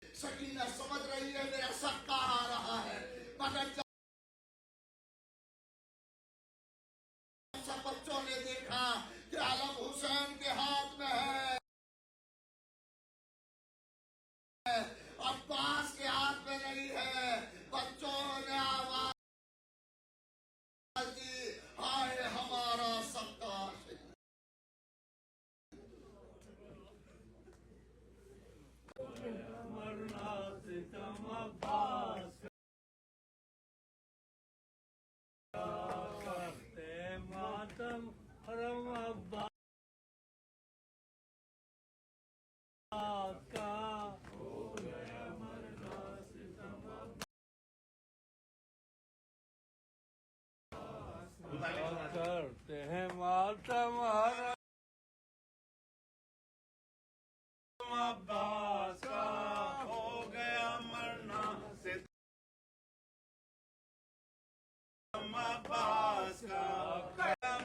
سکینہ سمجھ رہی ہے میرا سکا آ رہا ہے, مگر جب بچوں نے دیکھا کہ علم حسین کے ہاتھ میں ہے, عباس کے ہاتھ میں نہیں ہے, بچوں نے آواز دی ہائے ہمارا سکا. مرنا ستم عباس کا کرتے ماتم حرم عباس کا ہو گیا مرنا ستم عباس کرتے ہیں ماتم حرم عباس کا ہو گیا مرنا ستم عباس کا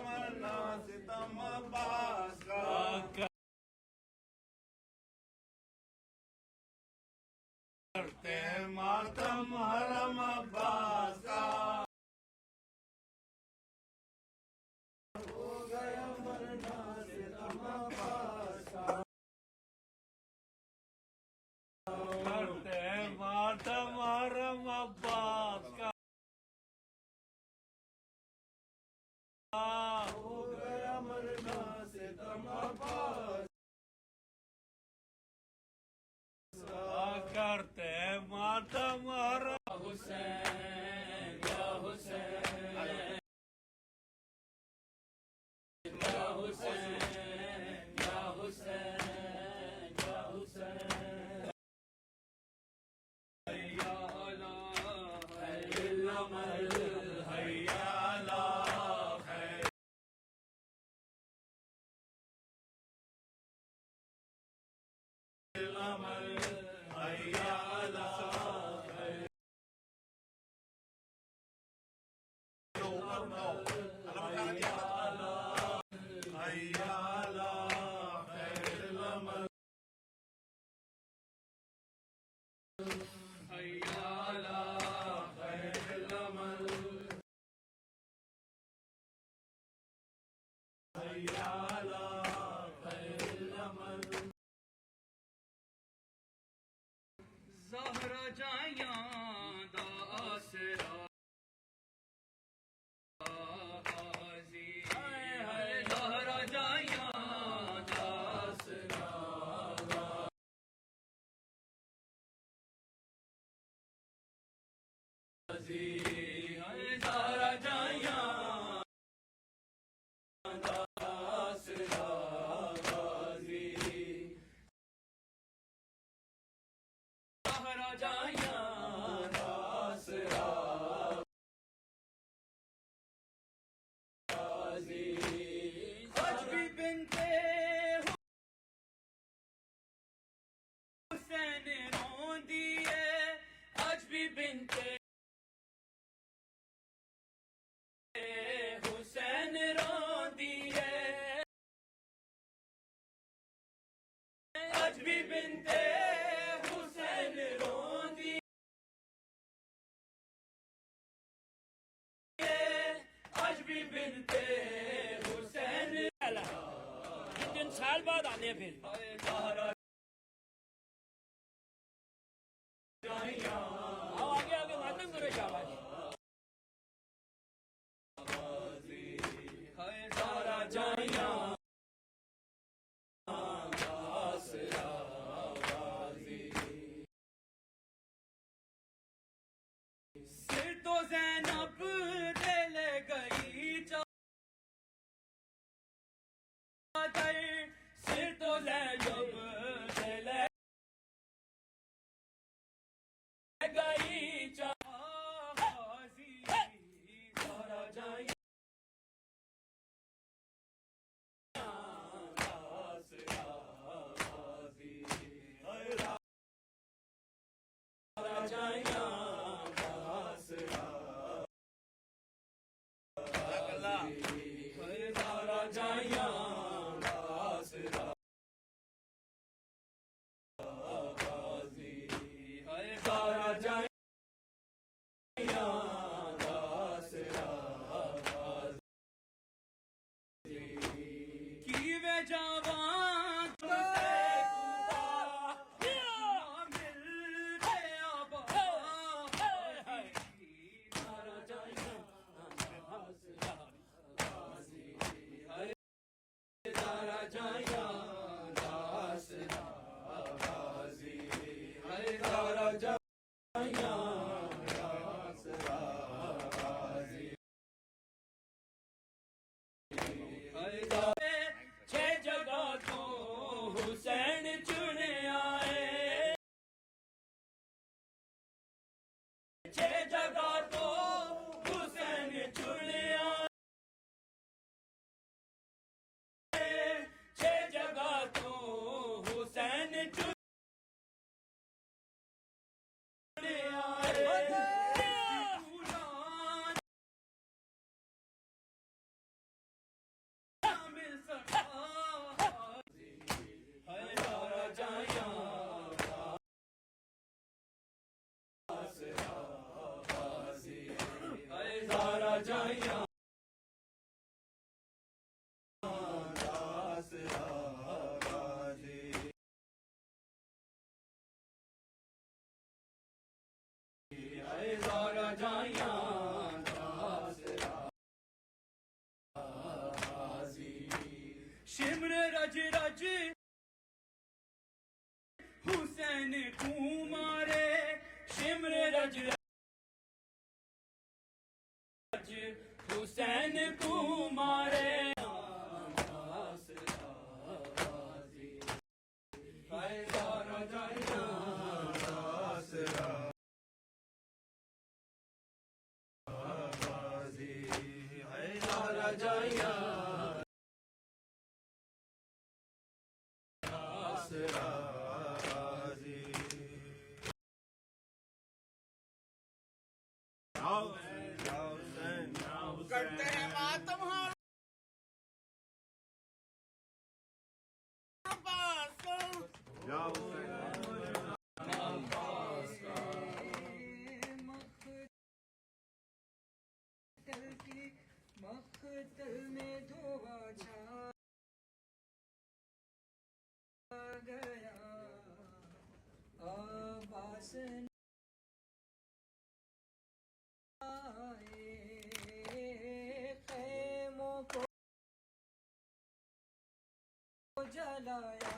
مرنا ستم عباس کا کرتے ہیں ماتم حرم عباس کا ہو گیا مرنا ستم عباس کا کرتے ہیں ماتم حرم عباس کا ہو گیا مرنا ستم عباس کرتے ہیں ماتم حرم حسین یا حسین یا حسین یا حسین یا حسین حیا علی خیر العمل حیا علی خیر العمل حیا علی خیر حیا علی خیر العمل حیا علی خیر العمل حیا علی خیر العمل. زہرا جائیاں دا آسرا حاضی زہرا جائیاں دا آسرا بنت حسین 3 سال بعد آنے ہیں پھر آؤ آگے آگے ماتم کرو شاباش سارا جائیاں سر تو زینب دل گئی چادر سر تو زینب دل گئی چادر سارا جائیاں شمر رج رج حسین کو مارے شمر رج رج حسین کو مارے کرتے ہیں ماتم مقتل میں دھوا چھا گیا عباس خیموں کو جلایا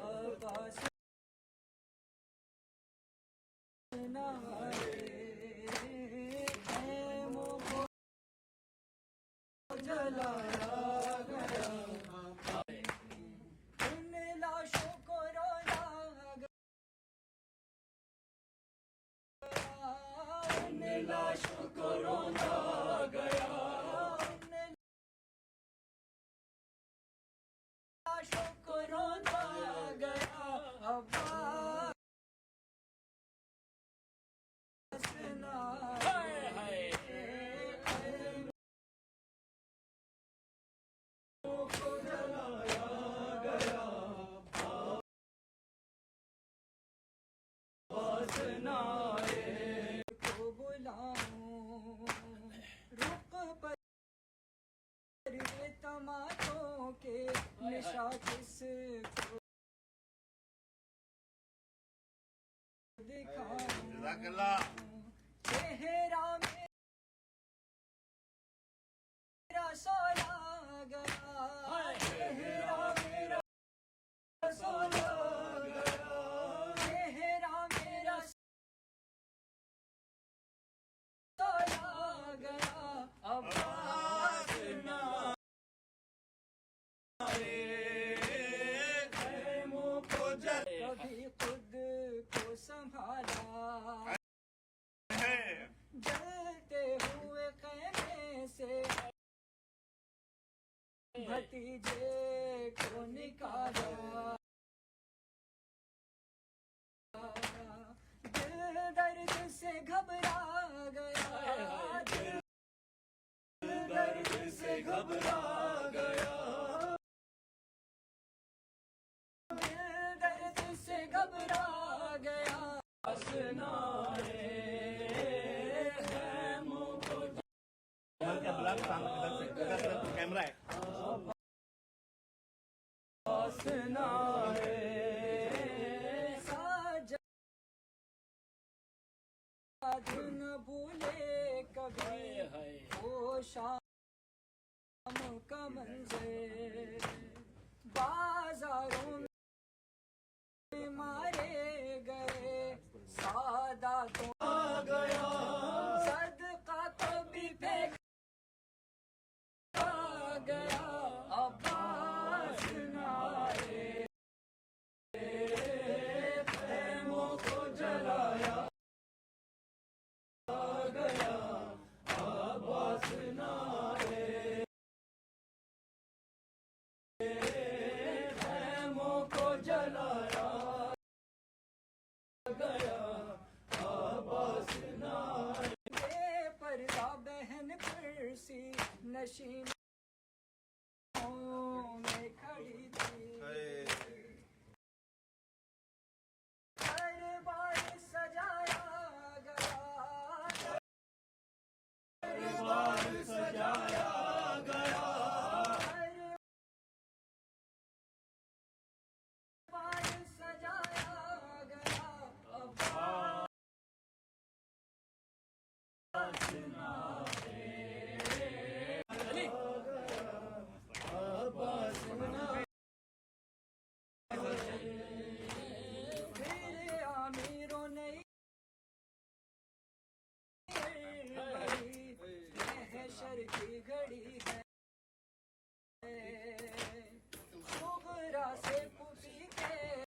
عباس خیموں کو جلایا گیا ان لاشوں کو رولا گیا ان لاشوں کو رولا گیا ان لاشوں کو رولا گیا عباس کراماتوں کے نشا کس کو دکھاؤں جزاک اللہ چہرہ میرا سولا گیا چہرہ میرا سولا گیا چہرہ میرا سولا گیا عباس خیموں کو کبھی خود کو سنبھالا جلتے ہوئے خیمے سے بھتیجے کو نکالا دل درد سے گھبرا گیا دل درد سے گھبرا گیا دل درد سے گھبرا گیا کیمرہ ہے دن بھولے کبھی وہ شام کا منظر بازاروں میں مارے گئے ساداتوں آ گیا صدقہ کبھی پھینکا گیا عباس نارے خیموں کو جلایا گیا عباس نارے خیموں کو جلایا گیا عباس نارے بے پردہ بہن پرسی نشینوں میں کھڑی تھی دربار سجایا گیا دربار سجایا گیا دربار سجایا گیا عباس نارے عباس نارے میرے امیروں نے محشر کی گھڑی ہے صغرا سے پوچھی کے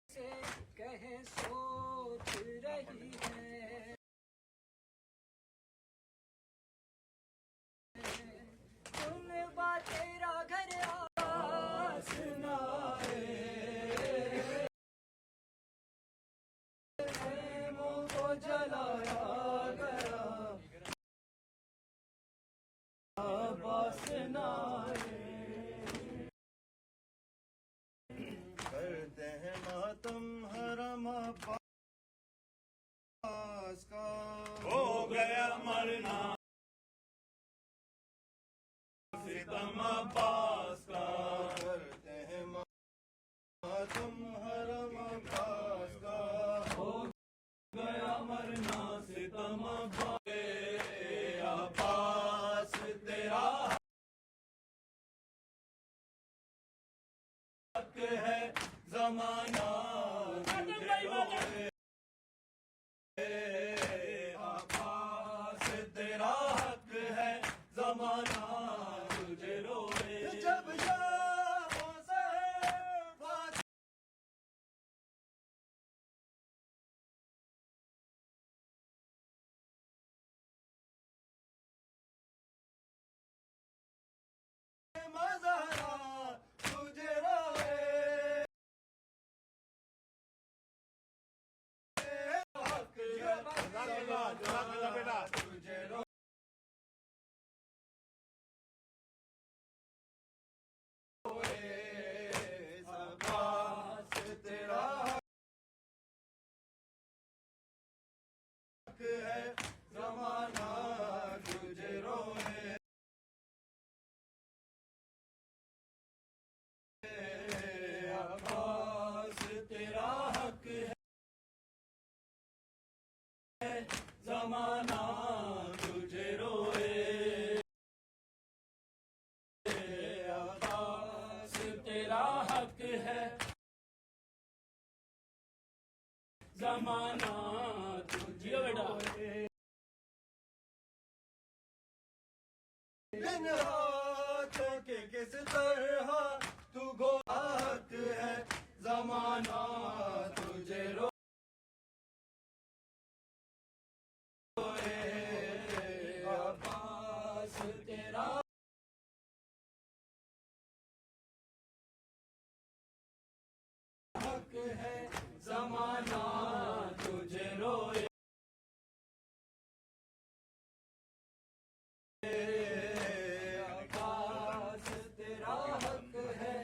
سے کہے سوچ رہی ہے سن با تیرا گھر عباس نارے خیموں کو جلایا گیا عباس نارے کرتے ہیں ماتم حرم عباس کا ہو گیا مرنا ستم عباس کا کرتے ہیں ماتم حرم عباس کا ہو گیا مرنا ستم عباس تیرا حق ہے زمانہ عباس تیرا حق ہے زمانہ تجھے روئے جب شاہوں سے مزارا تجھے روئے حق بیٹا تجھے روئے عباس تیرا حق ہے زمانہ تجھے روئے ان ہاتھوں کے کس طرح تو گواہت ہے زمانہ تجھے روئے عباس تیرا حق ہے زمانہ تجھے روئے عباس تیرا حق ہے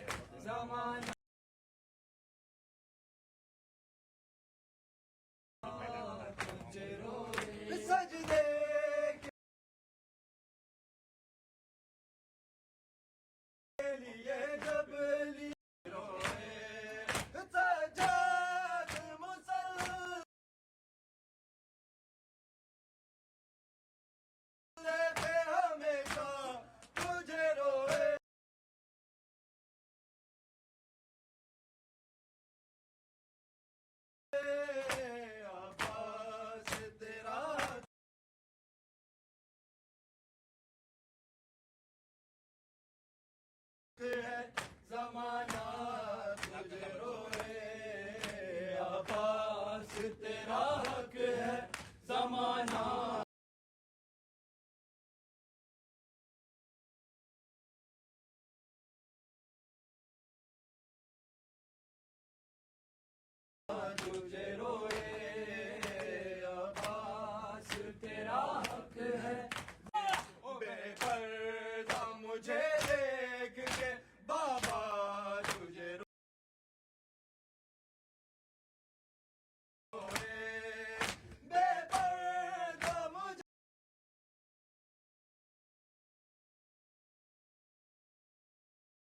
زمانہ تجھے روئے سجدے کے لیے جب روئے سجاد مسلح پہ ہمیشہ تجھے روئے عباس تیرا ہے زمانہ تجھے روئے عباس تیرا حق ہے زمانہ تجھے روئے عباس تیرا حق ہے بے پردہ مجھے دیکھ کے بابا تجھے روئے بے پردہ مجھے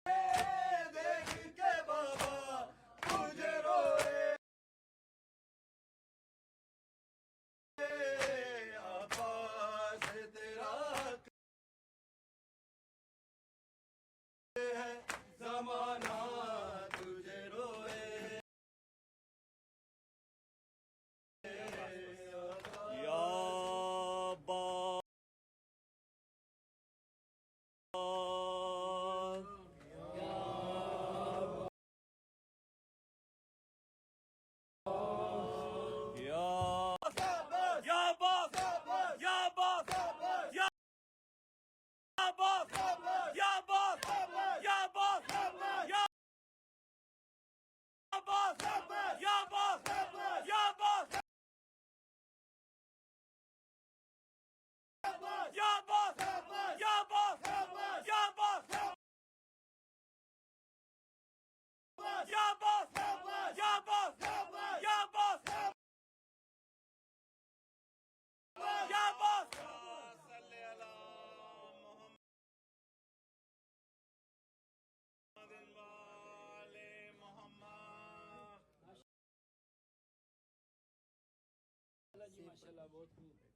دیکھ کے بابا تجھے روئے عباس تیرا حق ہے زمانہ تجھے روئے یا ماشاء اللہ بہت خوب